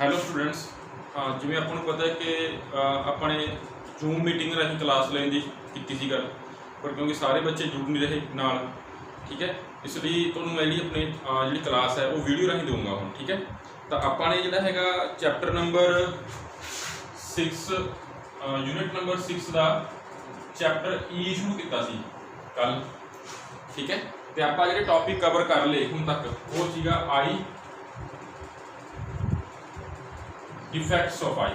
Hello students. ਜਿਵੇਂ ਆਪਾਂ ਨੂੰ ਪਤਾ ਹੈ ਕਿ ਆਪਾਂ ਨੇ ਜ਼ੂਮ ਮੀਟਿੰਗ ਰਾਹੀਂ ਕਲਾਸ ਲੈਣ ਦੀ ਕੀਤੀ ਸੀ ਗੱਲ, ਪਰ ਕਿਉਂਕਿ ਸਾਰੇ ਬੱਚੇ ਜੁੜ ਨਹੀਂ ਰਹੇ ਨਾਲ, ਠੀਕ ਹੈ, ਇਸ ਲਈ ਤੁਹਾਨੂੰ ਮੈਂ ਜਿਹੜੀ ਆਪਣੀ ਜਿਹੜੀ ਕਲਾਸ ਹੈ ਉਹ ਵੀਡੀਓ ਰਾਹੀਂ ਦਊਂਗਾ ਹੁਣ, ਠੀਕ ਹੈ। ਤਾਂ ਆਪਾਂ ਨੇ ਜਿਹੜਾ ਹੈਗਾ ਚੈਪਟਰ ਨੰਬਰ 6 ਯੂਨਿਟ ਨੰਬਰ 6 ਦਾ ਚੈਪਟਰ ਈ ਸ਼ੁਰੂ ਕੀਤਾ ਸੀ ਕੱਲ, ਠੀਕ ਹੈ। ਤੇ ਆਪਾਂ ਜਿਹੜੇ ਟੌਪਿਕ ਕਵਰ ਕਰ ਲਏ ਹੁਣ ਤੱਕ ਉਹ ਸੀਗਾ ਆਈ, डिफेक्ट्स ऑफ आई।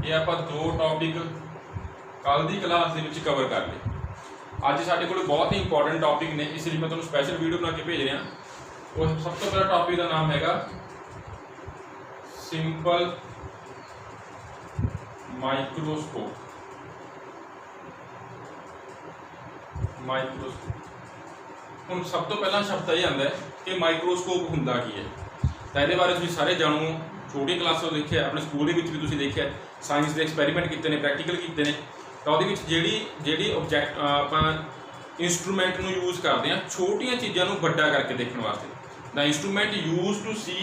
ये आप दो टॉपिक कल की क्लास के कवर कर ले। अज साडे कोल बहुत ही इंपॉर्टेंट टॉपिक ने, इसलिए मैं तुहानूं स्पैशल वीडियो बना के भेज रहा। और सब तो पहला टॉपिक का नाम है सिंपल माइक्रोस्कोप। माइक्रोस्कोप हुण सब तो पहला शब्द यह आता है कि माइक्रोस्कोप हुंदा की है। तो ये बारे तुसीं सारे जाणो, छोटी क्लासों देखिए, अपने स्कूल के भी देखिए, साइंस के एक्सपैरीमेंट किए हैं, प्रैक्टिकल किए हैं। तो वो जी ऑब्जैक्ट आप इंस्ट्रूमेंट में यूज़ करते हैं छोटिया चीज़ों को बड़ा करके देखने वास्ते। The instrument use to see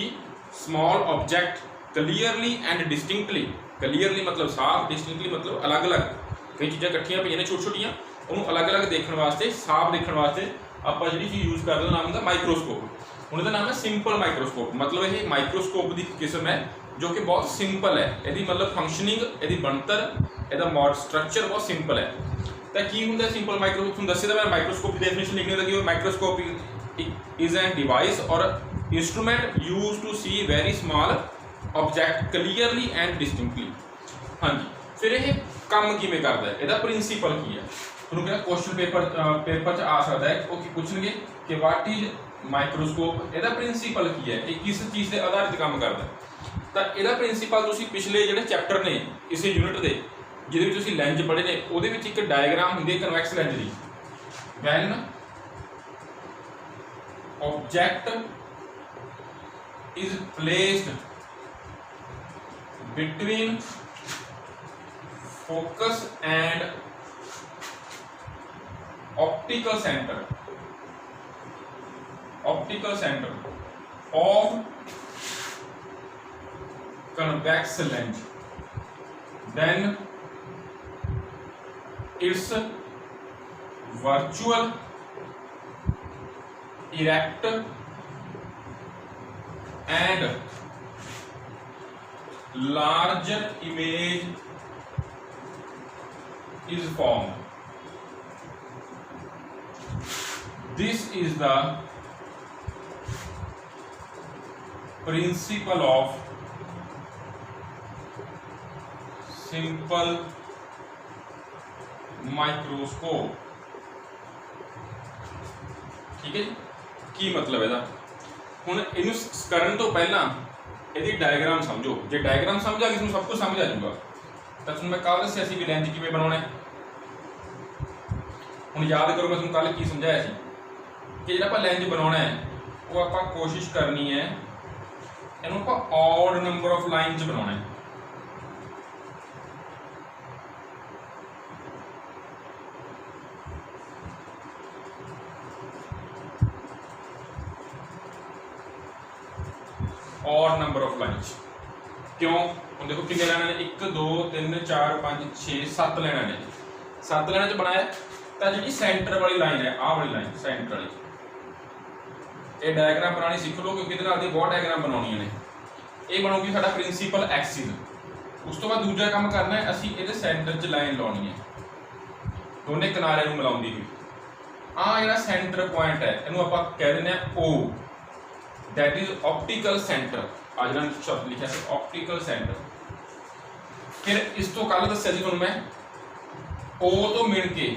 small object clearly and distinctly. Clearly मतलब साफ, डिस्टिंक्टली मतलब अलग अलग। कई चीज़ां इकट्ठियां पईयां ने छोटी छोटियां, उन्होंने अलग अलग देखने वास्ते, साफ देखने वास्ते आप जी चीज़ यूज़ करते नाम होंगे माइक्रोस्कोप। उनका नाम है सिंपल माइक्रोस्कोप। मतलब ये माइक्रोस्कोप की किस्म है जो कि बहुत सिंपल है। यदि मतलब फंक्शनिंग, यदि बनतर, यदा स्ट्रक्चर बहुत सिंपल है। तो की होंगे सिंपल माइक्रोस्कोप? तुम दसे मैं माइक्रोस्कोप की डेफिनेशन लिखने लगी। माइक्रोस्कोप इज एन डिवाइस और instrument use to see very small object clearly and distinctly. हाँ जी, फिर ये काम किमें करता है, यदा प्रिंसीपल की है। तुहानूं क्या क्वेश्चन पेपर आ सकता है, वो पूछणगे कि व्हाट इज माइक्रोस्कोप, यदा प्रिंसीपल की है, ये किस चीज़ के आधारित काम करता है। तो यदा प्रिंसीपल तुसीं पिछले जिहड़े चैप्टर ने इस यूनिट के जिहदे विच तुसीं लेंस पढ़े ने, उहदे विच एक डायग्राम हुंदी है कन्वैक्स लेंस दी। When object is placed between focus and optical centre of convex lens, then its virtual, erect and larger image is formed. This is the principle of simple microscope. ठीक है जी, की मतलब है हुण इनू करन तो पहला यदि डायग्राम समझो। जो डायग्राम समझ आ गई, सब कुछ समझ आ जाऊगा। तो तुम मैं कल दसिया सी भी लेंस किवें बनाउणा है। हुण याद करो, मैं तुहानूं कल की समझाया सी कि जिहड़ा आपां लेंस बनाउणा है वो आपां कोशिश करनी है इनू आप ऑड नंबर ऑफ लाइन च बनाना है। ऑड नंबर ऑफ लाइन क्यों? हम देखो कितने लाइन ने, 1 2 3 4 5 6 7 लाइन ने। 7 लाइन च बनाया। तो जी सेंटर वाली लाइन है, आ वाली लाइन सेंटर वाली, ये डायग्राम बनानी सीख लो, क्योंकि बहुत डायग्राम बनानी ने। ये बनूगी साडा प्रिंसीपल एक्सिस। उस तो बाद दूजा काम करना है, असी ये सेंटर च लाइन लानी है, दोनों किनारे नूं मिलाउंदी हुई। आ जिहड़ा सेंटर पॉइंट है, इनू आपां कह दिंदे आ ओ, दैट इज ऑप्टिकल सेंटर। आ जिहड़ा शब्द लिखा है ऑप्टिकल सेंटर। फिर इस तो कल दस्सिया सी तुहानूं मैं, ओ तो मिल के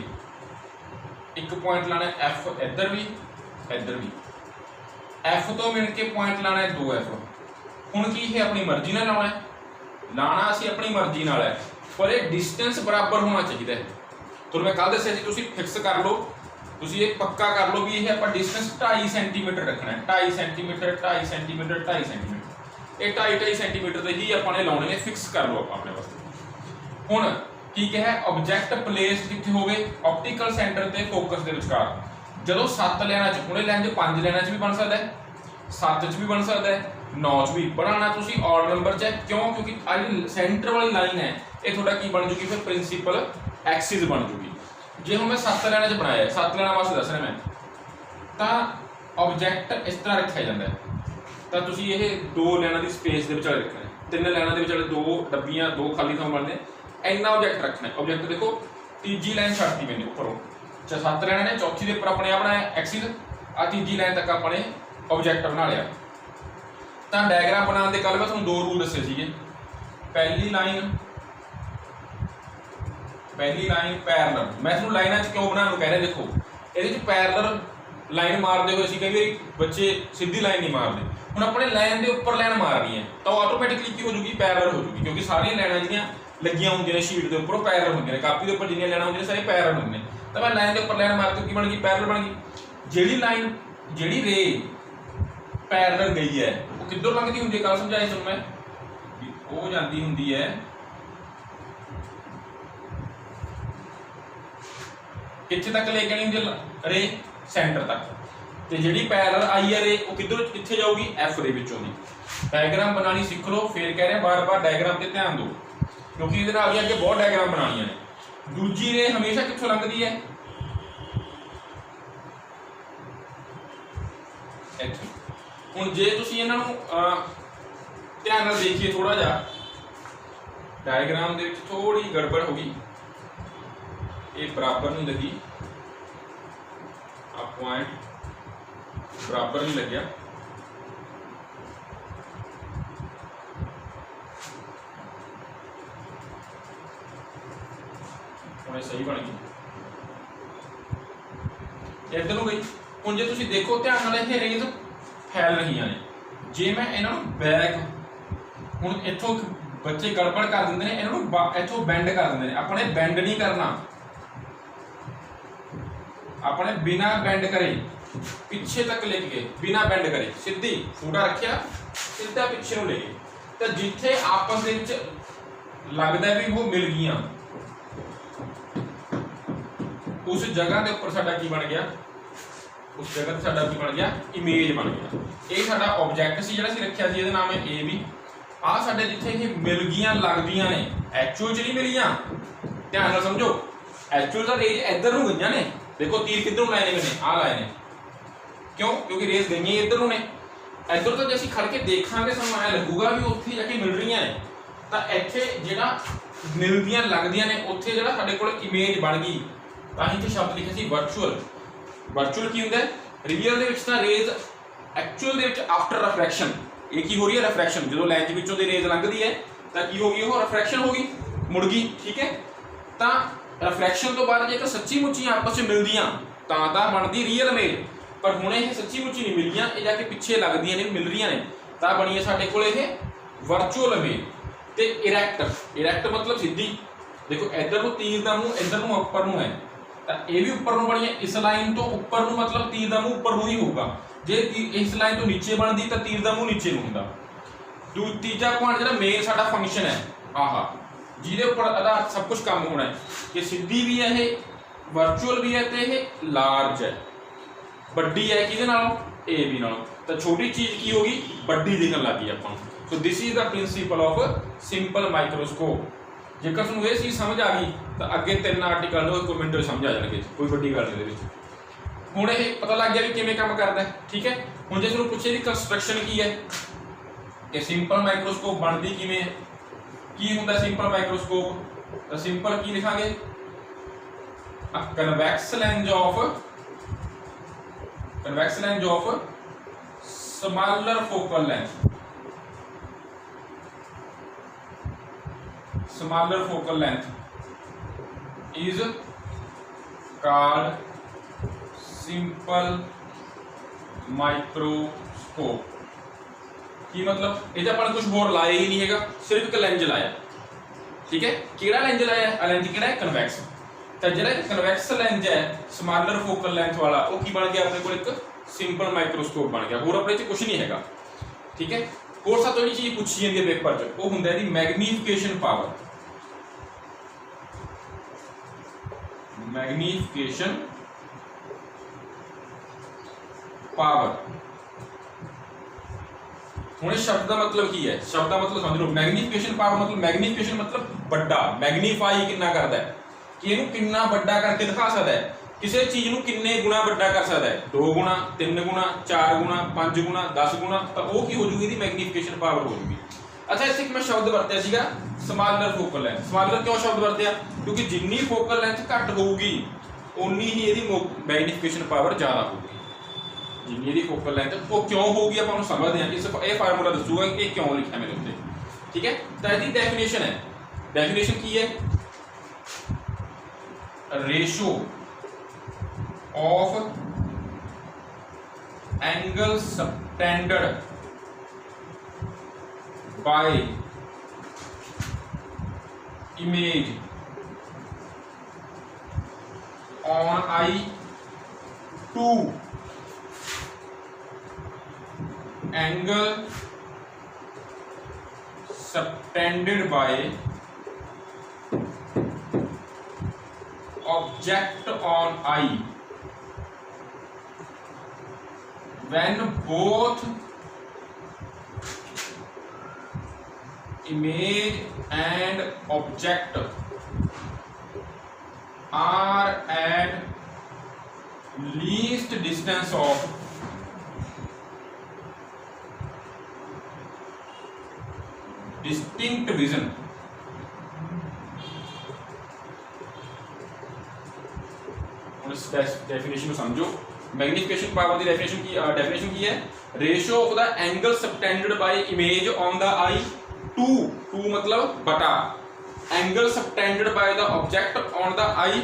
एक पॉइंट लाना है एफ, इधर भी इधर भी। एफ तो मिल के पॉइंट लाना है 2F। हुण की है अपनी मर्जी नाल लाना है, लाना असीं अपनी मर्जी नाल है, पर ये डिस्टेंस बराबर होना चाहिए। तो मैं कल दस्सिया सी, तुसीं फिक्स कर लो, तुसीं ये पक्का कर लो भी ये आपां डिस्टेंस 2.5 सेंटीमीटर रखना है। 2.5 सेंटीमीटर 2.5 सेंटीमीटर 2.5 सेंटीमीटर, ये 2.5 सेंटीमीटर के ही आपां ने लाने ने, फिक्स कर लो अपने वास्ते। हुण की क्या है, ऑब्जैक्ट प्लेस कित्थे होवे, ऑप्टिकल सेंटर ते फोकस के विचकार। जो 7 लाइनां च, हुणे लाइन 5 लाइनां च भी बन सकता है, 7 च भी बन सकता है, 9 च भी। बनाना तुसी ऑड नंबर च है, क्यों? क्योंकि आ सेंटर वाली लाइन है ये थोड़ा की बन जूगी फिर प्रिंसीपल एक्सिस बन जूगी। जे हम मैं 7 लाइनां च बनाया, 7 लाइनां वास्ते दस रहा मैं, तो ऑब्जैक्ट इस तरह रखा जाता है। तो तुसी ये 2 लाइनां की स्पेस के विचाले रखना है, 3 लाइनां के विचाले 2 डब्बियां 2 खाली थां बनने, इन्ना ऑब्जैक्ट रखना है। ऑब्जैक्ट देखो तीजी लाइन छड्डती मैंने उपरों, 7 लाइनां ने, चौथी के उपर अपने आ बनाया एक्सिस, आ तीजी लाइन तक अपने ऑब्जैक्ट बना लिया। तो डायग्राम बनाने के कल मैं तुहानूं 2 रूल दसे सीगे। पहली लाइन पैरलल, मैं तुहानूं लाइनां च क्यों बनाने कह रहा, देखो ये पैरलल लाइन मारते हुए कई बार बच्चे सीधी लाइन नहीं मारते, हुण अपने लाइन के उपर लाइन मारनी है तो ऑटोमैटिकली की हो जूगी, पैरलल हो जूगी, क्योंकि सारियां लाइनां जिहड़ियां लगियां होंदियां ने शीट के उपर पैरलल होंदियां ने, कापी के उपर जिन्नियां लाइनां होंदियां सारे पैरलल होंदे ने। तो मैं लाइन के उपर लाइन मार के की बन गई, पैरलल बन गई। जिहड़ी लाइन जिहड़ी रे पैरलल गई है वो किधरों लंघदी हुंदी है, कल समझाई तुहानूं मैं, वो जाती हुंदी है कित्थे तक लेके आनी हुंदी रे, सेंटर तक। तो जिहड़ी पैरलल आई है रे वो किधरों कित्थे जाऊगी, एफ रे विचों दी। डायग्राम बनानी सीख लो, फिर कह रहे बार बार डायग्राम ते ध्यान दो, क्योंकि इहदे नाल अगे बहुत डायग्राम बनानियां ने। दूजी रे हमेशा कित्थों लंघदी है, इत्थों। हुण जे तुसीं इन्हां नूं ध्यान नाल देखिए, थोड़ा जिहा डायग्राम दे विच थोड़ी गड़बड़ हो गई, ये बराबर नहीं लगी, आ पॉइंट बराबर नहीं लग्या, हुण सही बन गई, इधर नूं गई। हुण जे तुसीं देखो ध्यान नाल ये रेंज फैल रहीआं ने, जे मैं इन्हां नूं बैक, हुण इत्थों बच्चे गड़बड़ कर दिंदे ने, इन्हां नूं इत्थों बैंड कर दिंदे ने, अपने बैंड नहीं करना, अपने बिना बैंड करे पिछे तक लेके गए, बिना बैंड करे सीधी फूटा रखिया सीधा पिछे नूं ले गए। तो जिथे आपस दे विच लगदा भी वो मिल गईयां, उस जगह के उपर साडा की बन गया, उस जगह ते साडा की बन गया, इमेज बन गया। ये साडा ऑब्जैक्ट सी जिहड़ा सी रखिया सी, इहदा नाम है ए बी। आ साडे जिथे ये मिल गईयां लगदियां ने, एक्चुअल च नहीं मिलियां, ध्यान नाल समझो, एक्चुअल दा रेज इधर नूं गईयां ने, देखो तीर किधरों लाए ने, मैंने आ लाए ने, क्यों? क्योंकि रेस गई इधर नूं ने, इधर तो जे असीं खड़ के देखांगे सानूं ऐ लगूगा भी उत्थे जाके मिल रहीआं ने, तां इत्थे जिहड़ा मिलदियां लगदियां ने उत्थे जिहड़ा साडे कोल इमेज बन गई। तां इत्थे शब्द लिखे सी वर्चुअल। वर्चुअल की हुंदा है, रियल दे विच तां रेज एक्चुअल दे विच आफ्टर रिफ्रैक्शन, ये की हो रही है, रिफ्रैक्शन, जो लैंज विचों दी रेज लंघदी है तां की हो गई, वो रिफ्रैक्शन हो गई, मुड़ गई, ठीक है। तां रिफ्रैक्शन तो बाद जेकर सच्ची मुच्ची आपस में मिलदियां तां बनदी रियल इमेज, पर हुण ये सच्ची मुच्ची नहीं मिलियां, ये जाके पिछे लगदियां ने, मिल रहीआं ने, तां बनी है साडे कोल ये वर्चुअल इमेज। ते इरैक्ट मतलब सीधी, देखो इधर नूं तीर दा मूंह इधर नूं उपर नूं है, तां ये भी उपर नूं बनी है, इस लाइन तो उपर नूं मतलब तीर दा मूंह उपर नूं ही होगा, जे इस लाइन तो नीचे बनदी तां तीर दा मूंह नीचे नूं हुंदा। तीजा पॉइंट जिहड़ा मेन साडा फंक्शन है, आहा जिहदे उपर अदा सब कुछ काम होना है, कि सीधी भी है, ये वर्चुअल भी है, तो ये लार्ज है, बड़ी है किहदे नालों, ए बी नालों, तो छोटी चीज़ की होगी बड़ी दिखन लग गई आपां। So this is the principal of simple microscope. जेकर तुहानूं ये चीज़ समझ आ गई तो अगे 3 आर्टिकल दो, 1 मिनट समझ आ जाएगी, कोई बड़ी गल नहीं। हुण ये पता लग गया भी किवें काम करदा है, ठीक है। हुण जे तुहानूं पुछे भी कंस्ट्रक्शन की है कि सिंपल माइक्रोस्कोप बनदी किवें है, की हुंदा सिंपल माइक्रोस्कोप, तो सिंपल की लिखांगे, convex lens of smaller focal length, smaller focal length is called simple microscope। की मतलब ये अपन कुछ होर लाया ही नहीं है, सिर्फ एक लेंज लाया, ठीक है। किहड़ा लेंज लाया, लेंज किहड़ा है, कन्वैक्स। तो जिहड़ा कन्वैक्स लेंज है स्मॉलर फोकल लेंथ वाला, वो की बन गया अपने को, एक सिंपल माइक्रोस्कोप बन गया, होर अपने कुछ नहीं है, ठीक है। होर सब तो चीज़ पूछी जाती है पेपर च, वो हुंदा है मैग्नीफिकेशन पावर। मैग्नीफिकेशन पावर हुण इस शब्द का मतलब की है, शब्द का मतलब समझ लो। मैग्नीफिकेशन पावर मतलब, मैग्नीफिकेशन मतलब बड़ा, मैग्नीफाई कितना करता है कि इहनूं कितना बड़ा करके दिखा सकता है, किसी चीज़ नूं किन्ने गुणा बड़ा कर सकता है, 2 गुणा, 3 गुणा, 4 गुणा, 5 गुणा, 10 गुणा, तो वो की हो जूगी, इसकी मैग्नीफिकेशन पावर हो जूगी। अच्छा, इत्थे एक मैं शब्द वरत्या सीगा स्मॉलर फोकल लेंथ। स्मॉलर क्यों शब्द वरत्या, क्योंकि जिन्नी फोकल लेंथ घट होगी उन्नी ही इसकी मैग्नीफिकेशन पावर ज़्यादा होगी। जिन्नी इसकी फोकल लेंथ वो क्यों होगी आपां समझते हैं, इस ये फार्मूला दसूगा कि ये क्यों लिखा मेरे उत्ते। ठीक है, तो इसकी डेफिनेशन है, डेफिनेशन की है, ratio of angle subtended by image on eye to angle subtended by object on eye when both image and object are at least distance of distinct vision। इस डेफिनेशन को समझो। मैग्नीफिकेशन पावर की definition की है, ratio of the angle subtended by image on the eye to मतलब बटा angle subtended by the object on the eye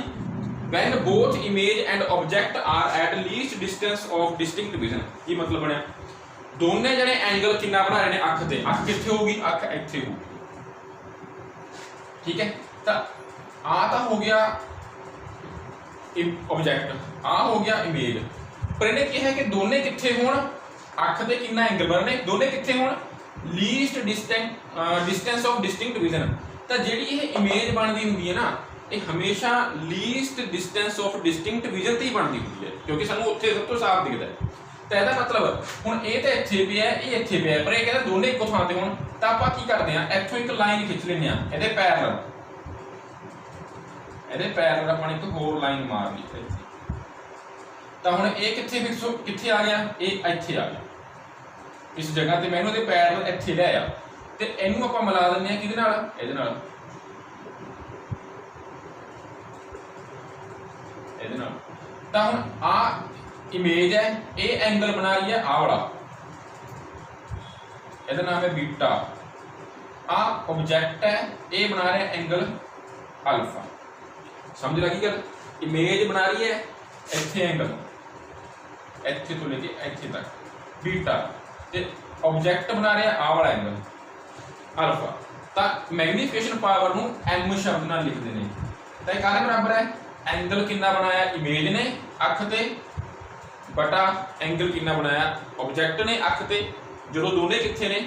when both image and object are at least distance of distinct vision. की मतलब बनया, दोने जने angle कितना बना रहे हैं अख ते, अख कित्थे होगी, अख इत्थे होगी। ठीक है, तो आ हो गया ऑब्जेक्ट, आ हो गया इमेज, पर इन्हें क्या है कि दोने कित्थे होण, अख ते कितना एंगल बनने, दोने कित्थे होण least distance of distinct vision. तो जिहड़ी ये इमेज बनती हुंदी है ना, ये हमेशा least distance of distinct vision ते ही बनती हुंदी है, क्योंकि सानूं उत्थे सब तो साफ दिखदा है। तो इसदा मतलब हुण ये तो इत्थे पिया है, ये इत्थे पिया है, पर ये कहंदा दोने इक्को थां ते होण, तां आपां की करदे हां, इत्थों एक लाइन खिंच लैंदे हां इहदे पैरेलल, इहदे पैरेलल आपां ने एक होर लाइन मार ली इत्थे। तो हुण ये कित्थे फिक्स कित्थे आ गया, ये इत्थे आ गया इस जगह ते, मैं इहदे पैरेलल इत्थे ले आया, ते इहनूं आपां मिला दिंदे हां किहदे नाल, इहदे नाल, इहदे नाल। तां हुण आ इमेज है, ये एंगल बना रही है आ वाला, इहदा नाम है बीटा, आ ऑब्जेक्ट है, ये बना रहा है एंगल अल्फा। समझ लगी गल, इमेज बना रही है इत्थे एंगल, इत्थे तो लेके इत्थे तक बीटा, ते ऑब्जेक्ट बना रहा है आ वाला एंगल अल्फा। तो मैग्नीफिकेशन पावर नूं एम शब्द नाल लिखते हैं। तो काहदे बराबर है, एंगल कितना बनाया इमेज ने अख ते, बटा एंगल कितना बनाया ऑब्जेक्ट ने अख ते, जो दोने कित्थे ने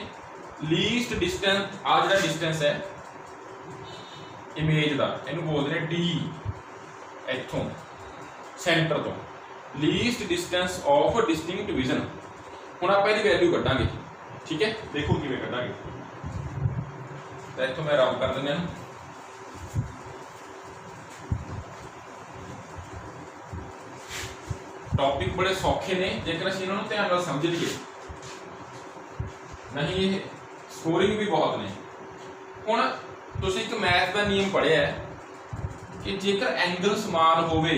लीस्ट डिस्टेंस, आ जिहड़ा डिस्टेंस है इमेज का, इहनूं बोलदे ने डी, इत्थों सेंटर तो least distance of distinct vision. हुण आपां इहदी वैल्यू कड्डांगे। ठीक है, देखो किवें कड्डांगे, तो इत्थों मैं रब कर दिंदा हां, टॉपिक बड़े सौखे ने जेकर असीं इन्हां नूं ध्यान नाल समझ लईए, नहीं ये स्कोरिंग भी बहुत ने। हुण तुसीं एक मैथ का नियम पढ़िया है कि जेकर एंगल समान होवे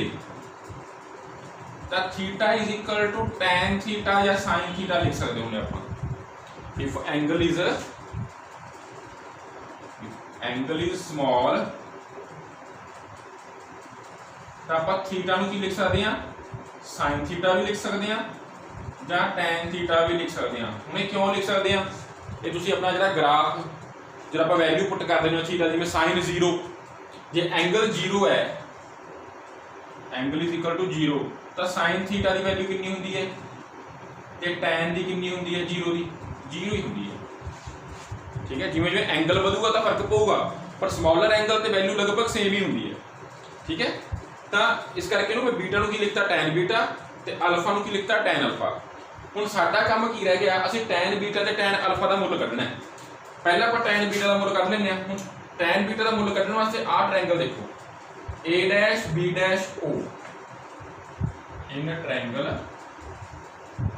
तो theta is equal to tan theta या साइन थीटा लिख सकते हो आप। इफ एंगल इज स्मॉल तो आप थीटा नूं की लिख सकते हैं, साइन थीटा भी लिख सकते हैं या टैन थीटा भी लिख सकते हैं। उन्हें क्यों लिख सकते हैं, ये तुसीं अपना जिहड़ा ग्राफ जो आप वैल्यू पुट कर देने थीटा, जिवें साइन 0, जे एंगल 0 है, एंगल इज इक्वल टू 0, तो साइन थीटा की वैल्यू कितनी होंदी है, ते टैन की कितनी होंदी है, 0 की 0 ही होंदी है। ठीक है, जिवें जिवें एंगल वधूगा तो फर्क पऊगा, पर स्मॉलर एंगल ते वैल्यू लगभग सेम ही होंदी है। ठीक है, तो इस करके मैं बीटा नूं की लिखता टैन बीटा, ते अल्फा नूं की लिखता टैन अल्फा। ਹੁਣ ਸਾਡਾ ਕੰਮ ਕੀ ਰਹਿ ਗਿਆ, ਅਸੀਂ tan बीटा ਤੇ tan अल्फा ਦਾ ਮੁੱਲ ਕੱਢਣਾ ਹੈ। ਪਹਿਲਾਂ ਆਪਾਂ tan बीटा ਦਾ ਮੁੱਲ ਕੱਢ ਲੈਂਦੇ ਹਾਂ। ਹੁਣ tan बीटा ਦਾ ਮੁੱਲ ਕੱਢਣ ਵਾਸਤੇ ਆਹ ਟ੍ਰਾਇੰਗਲ ਦੇਖੋ, a dash b dash o, in triangle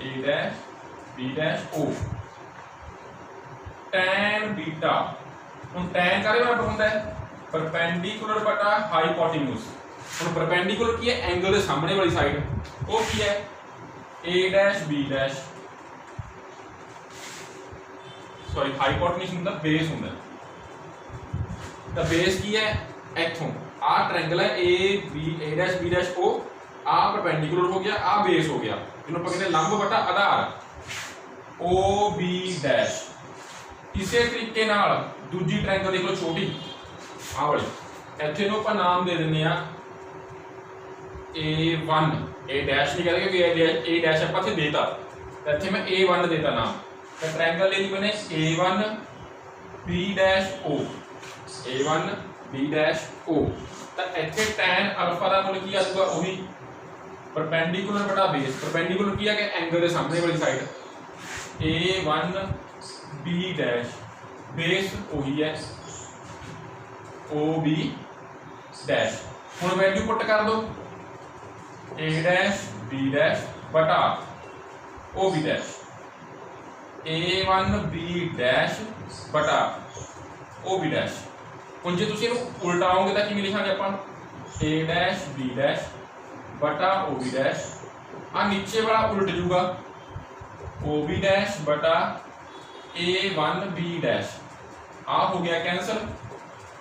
a dash b dash o, tan beta. ਹੁਣ tan ਕਾਹਦੇ ਬਰਾਬਰ ਹੁੰਦਾ ਹੈ, परपेंडिकुलर बटा हाइपोटेन्यूज। ਹੁਣ परपेंडिकुलर ਕੀ ਹੈ, एंगल ਦੇ ਸਾਹਮਣੇ ਵਾਲੀ ਸਾਈਡ, ਉਹ ਕੀ ਹੈ a dash b dash, sorry hypotenuse ਹੁੰਦਾ ਬੇਸ ਹੁੰਦਾ। ਤਾਂ ਬੇਸ ਕੀ ਹੈ, ਇੱਥੋਂ ਆਹ ਟ੍ਰਾਇੰਗਲ ਹੈ a dash b dash o, ਆਹ परपेंडिकुलर ਹੋ ਗਿਆ, ਆਹ ਬੇਸ ਹੋ ਗਿਆ, ਇਹਨੂੰ ਆਪਾਂ ਕਹਿੰਦੇ ਲੰਬ ਬਟਾ ਆਧਾਰ o b dash। ਇਸੇ ਤਰੀਕੇ ਨਾਲ ਦੂਜੀ ਟ੍ਰਾਇੰਗਲ ਦੇਖ ਲਓ ਛੋਟੀ ਆਹ ਵਾਲੀ, ਇੱਥੇ ਨੂੰ ਆਪਾਂ ਨਾਮ ਦੇ ਦਿੰਦੇ ਆ a1, a dash ਨਹੀਂ ਕਹਾਂਗੇ ਕਿ a dash ਆਪਾਂ ਇੱਥੇ ਦੇਤਾ, ਤਾਂ ਇੱਥੇ ਮੈਂ a1 ਦੇਤਾ ਨਾਮ। ਤਾਂ ਟ੍ਰਾਇੰਗਲ ਲਈ ਬਣੇ a1 b dash o, a1 b dash o। ਤਾਂ ਇੱਥੇ tan अल्फा ਦਾ ਮੁੱਲ ਕੀ ਆ ਜਾਊਗਾ, ਉਹੀ परपेंडिकुलर बटा बेस। परपेंडिकुलर ਕੀ ਆ ਕਿ एंगल ਦੇ ਸਾਹਮਣੇ ਵਾਲੀ side, a1 b dash, base ਉਹੀ ਹੈ OB डैश। ਹੁਣ वैल्यू पुट कर दो, A डैश B डैश बटा OB dash, A1 B dash बटा OB डैश। ਹੁਣ ਜੇ ਤੁਸੀਂ ਇਹਨੂੰ ਉਲਟਾਓਗੇ ਤਾਂ ਕਿਵੇਂ ਲਿਖਾਂਗੇ ਆਪਾਂ, A डैश B डैश बटा OB डैश, ਆ ਨੀਚੇ ਵਾਲਾ ਉਲਟ ਜੂਗਾ OB डैश बटा A1 B डैश, ਆ ਹੋ ਗਿਆ कैंसल।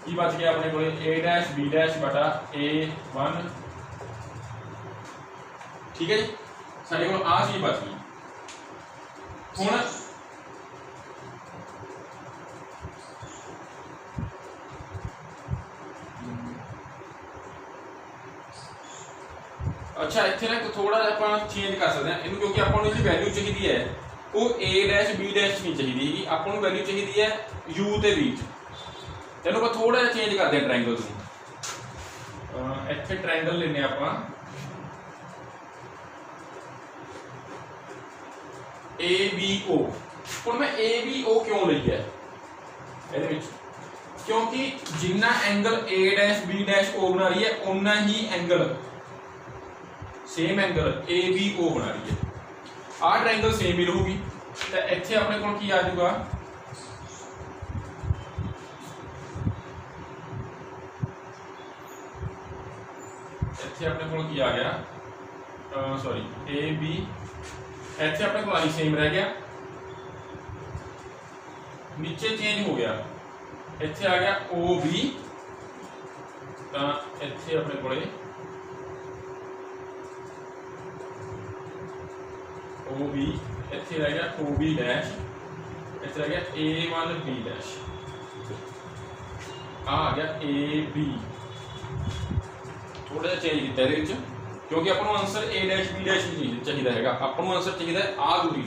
ਕੀ बच गया अपने को a डैश b डैश बटा a1, ठीक है जी। साडे कोल आ चीज बच गई। हुण अच्छा इत्थे ना थोड़ा जिहा आपां चेंज कर सकते हैं इहनूं, क्योंकि आपां नूं इहदी वैल्यू चाहिदी है वो a डैश b डैश नहीं चाहिदी, आपां नूं वैल्यू चाहिदी है u ते v। चलो ਆਪਾਂ थोड़ा ਜਿਹਾ चेंज करते हैं ट्रायंगल ਨੂੰ। ਇੱਥੇ ट्रायंगल ਲੈਨੇ ਆਪਾਂ ABO। ਹੁਣ ਮੈਂ ABO ਕਿਉਂ ਲਈ ਹੈ ਇਹਦੇ ਵਿੱਚ, ਕਿਉਂਕਿ ਜਿੰਨਾ angle A dash B dash O ਬਣਾ ਰਹੀ ਹੈ ਉਨਾ ਹੀ एंगल सेम एंगल ABO ਬਣਾ ਰਹੀ ਹੈ। ਆਹ ट्रायंगल सेम ही ਰਹੂਗੀ, ਤਾਂ ਇੱਥੇ ਆਪਣੇ ਕੋਲ ਕੀ ਆ ਜਾਊਗਾ, ਇੱਥੇ ਆਪਣੇ ਕੋਲ ਕੀ ਆ ਗਿਆ, ਸੌਰੀ AB, ਇੱਥੇ ਆਪਣੇ ਕੋਲ ਆਹੀ ਸੇਮ ਰਹਿ ਗਿਆ, ਨੀਚੇ ਚੇਂਜ ਹੋ ਗਿਆ, ਇੱਥੇ ਆ ਗਿਆ OB, ਤਾਂ ਇੱਥੇ ਆਪਣੇ ਕੋਲੇ OB, ਇੱਥੇ ਰਹਿ ਗਿਆ OB ਡੈਸ਼, ਇੱਥੇ ਰਹਿ ਗਿਆ A1 B ਡੈਸ਼, ਆ ਗਿਆ AB। थोड़ा जिहा चेंज किया ਇਹਦੇ ਵਿੱਚ, क्योंकि ਆਪਾਂ ਨੂੰ answer A dash B dash ਨਹੀਂ ਚਾਹੀਦਾ ਹੈਗਾ, ਆਪਾਂ ਨੂੰ ਆਨਸਰ ਚਾਹੀਦਾ ਆ ਦੂਰੀ।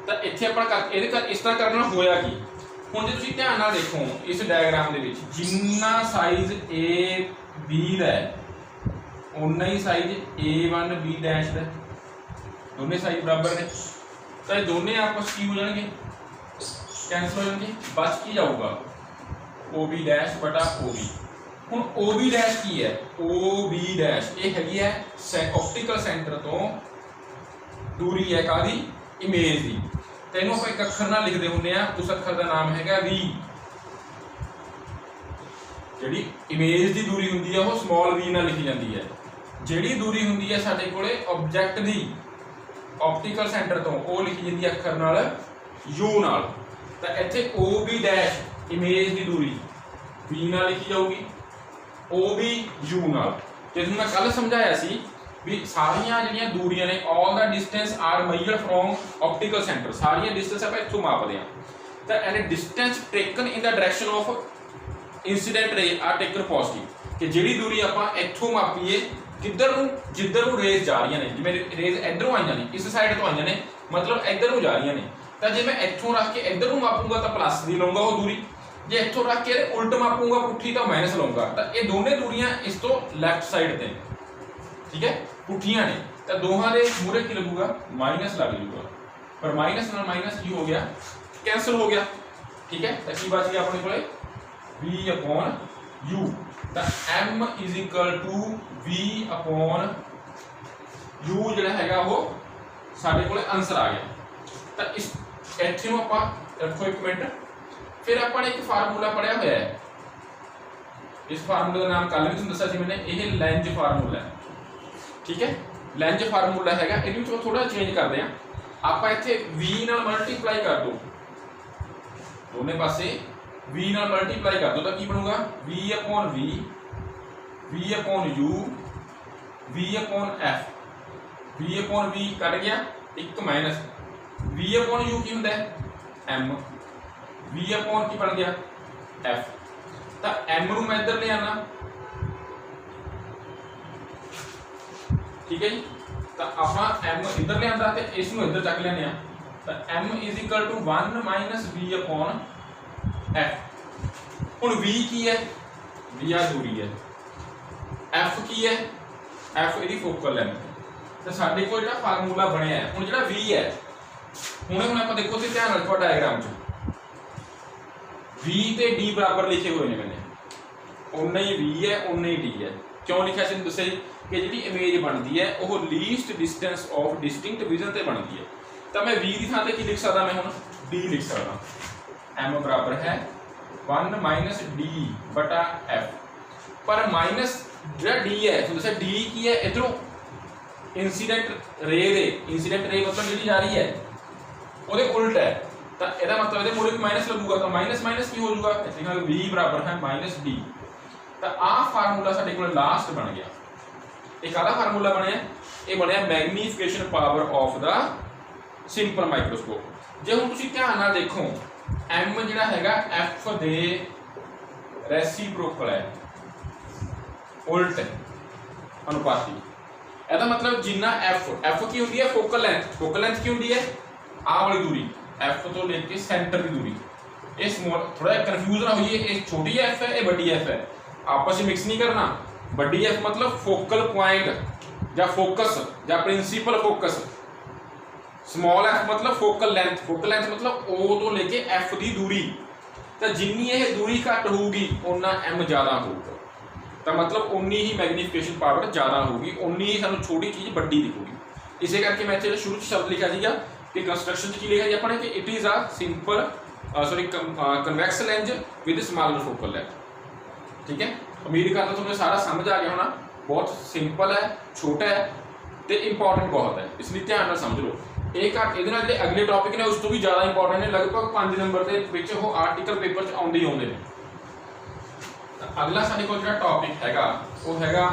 ਤਾਂ ਇੱਥੇ ਆਪਾਂ ਇਹਦੇ ਕਰ ਇਸ ਤਰ੍ਹਾਂ ਕਰਨਾ ਹੋਇਆ ਕੀ, ਹੁਣ ਜੇ ਤੁਸੀਂ ਧਿਆਨ ਨਾਲ ਦੇਖੋ ਇਸ ਡਾਇਗਰਾਮ ਦੇ ਵਿੱਚ ਜਿੰਨਾ ਸਾਈਜ਼ A B ਦਾ ਹੈ ਉਨਾ ਹੀ ਸਾਈਜ਼ A1 B ਡੈਸ਼ ਦਾ, ਦੋਨੇ ਸਾਈਜ਼ ਬਰਾਬਰ ਨੇ, ਤਾਂ ਇਹ ਦੋਨੇ ਆਪਸ ਕੀ ਹੋ ਜਾਣਗੇ, ਕੈਂਸਲ ਹੋ ਜਾਣਗੇ, ਬਚ ਕੀ ਜਾਊਗਾ OB ਡੈਸ਼ ਬਟਾ OB। ਹੁਣ OB ਡੈਸ਼ ਕੀ ਹੈ, OB ਡੈਸ਼ ਇਹ ਹੈਗੀ ਹੈ ऑप्टिकल सेंटर तो दूरी है कादी इमेज की, तो इन्हों आप एक अखर नाल लिखते होंगे, उस अखर का नाम है V। जिहड़ी इमेज की दूरी होंदी है वो स्मॉल v नाल लिखी जाती है, जिहड़ी दूरी होंदी है साडे कोले ऑब्जेक्ट की ऑप्टिकल सेंटर तो वो लिखी जाती है अखर नाल u नाल। तो इत्थे OB डैश इमेज की दूरी v नाल लिखी जाऊगी, OB u नाल। जिस मैं कल समझाया सी भी सारियां जिहड़ियां दूरियां ने all the distance are measured from optical centre, सारियां डिस्टेंस आप इत्थों मापदे हां। तो and distance taken in the direction of incident ray are taken positive, कि जिहड़ी दूरी आपां इत्थों मापीए किधर नूं जिधर नूं रेज जा रही ने, जिवें रेज इधरों आईयां ने इस साइड तो आईयां ने मतलब इधर नूं जा रही ने, तो जे मैं इत्थों रख के इधर नूं मापूंगा तो प्लस दी लऊंगा वो दूरी, जे इत्थों रख के उल्ट मापूंगा पुट्ठी तो माइनस लऊंगा। तो ये दोनों दूरियां इस तो लैफ्ट साइड ते ठीक है पुट्ठियां ने, तो दोहां दे मूहरे की लगूगा माइनस लग जूगा, पर माइनस नाल माइनस की हो गया कैंसल हो गया। ठीक है, तो की बच गया अपने कोले v अपॉन u। तो m is equal to v upon u जिहड़ा हैगा वो साडे कोले आंसर आ गया। तो इस इत्थे नूं आपां रखो एक मिनट, फिर आपां ने एक फार्मूला पढ़िया होया है, इस फार्मूले का नाम कल भी तुहानूं दस्सिया सी मैंने, यह लेंज फार्मूला है। ठीक है, लेंज फार्मूला हैगा, इहदे विच थोड़ा चेंज करदे आ आपां, इत्थे v नाल मल्टीप्लाई कर दो दोने पासे, v नाल मल्टीप्लाई कर दो तो की बनूगा v upon v, v upon u, v upon f, v upon v cut गया एक माइनस v अपॉन u की हुंदा है m, v अपॉन की बन गया f। तो m नूं मैं इधर ले आना, ठीक है जी। तो आपां m इधर ले आंदा ते इस नूं इधर चक लेने आ, तो m is equal to 1 minus v upon f। हुण v की है, v आ दूरी है, f की है, f इहदी फोकल लेंथ। तो साडे कोल जिहड़ा फार्मूला बनिया है, हुण जिहड़ा v है, हुणे आपां देखो ते ध्यान रखो डायग्राम च v ते d बराबर लिखे हुए ने मैंने, उन्ना ही v है उन्ना ही d है। क्यों लिखा सी दस्सिया जी कि जिहड़ी इमेज बनती है वह least distance of distinct vision ते बनती है। तो मैं v की थां ते की लिख सकदा, मैं हुण d लिख सकदा, m बराबर है 1 माइनस d बटा f। पर माइनस जिहड़ा d है, तुहानूं दस्सिया d की है इधरों इंसीडेंट रे दे, इंसीडेंट रे मतलब जिहड़ी जा रही है ਉਹਦੇ उल्ट है, तो ਇਹਦਾ मतलब ਇਹਦੇ ਮੂਹਰੇ माइनस लगूगा, तो माइनस माइनस की हो जाऊगा, इस लिखा v बराबर है माइनस d। तो आ फार्मूला साडे कोल लास्ट बन गया। एक आला फार्मूला बनया, ये बनया magnification power of the simple microscope. जे हुण तुसीं ध्यान नाल देखो m जिहड़ा हैगा f दे रेसिप्रोकल है, उल्ट अनुपाती। ਇਹਦਾ मतलब जिन्ना f की होंदी है फोकल लेंथ की होंदी है आ वाली दूरी f तो लेके सेंटर की दूरी। ये स्मॉल थोड़ा कंफ्यूज ना होइए, ये छोटी f है, ये बड़ी f है, आपस में मिक्स नहीं करना। बड़ी f मतलब फोकल पॉइंट या फोकस या प्रिंसिपल फोकस, स्मॉल f मतलब फोकल लेंथ मतलब o तो लेके f की दूरी। तो जिन्नी ये दूरी घट होगी उन्ना m ज़्यादा होगा, तो मतलब उन्नी ही मैग्नीफिकेशन पावर ज़्यादा होगी, उन्नी ही सानू छोटी चीज़ बड़ी दिखूगी। इसे करके मैं इत्थे शुरू शब्द लिखा सीगा कि कंस्ट्रक्शन की लिखा जी अपने कि it is a simple convex length with smaller focal length. ठीक है, उम्मीद करता तुम्हें सारा समझ आ गया होना। बहुत सिंपल है, छोटा है तो इंपॉर्टेंट बहुत है, इसलिए ध्यान नाल समझ लो। एक ये जो अगले टॉपिक ने उस तो भी ज़्यादा इंपॉर्टेंट है, लगभग 5 नंबर के वो आर्टिकल पेपर आउंदे ही आउंदे ने। अगला साडे कोल जिहड़ा टॉपिक हैगा वो हैगा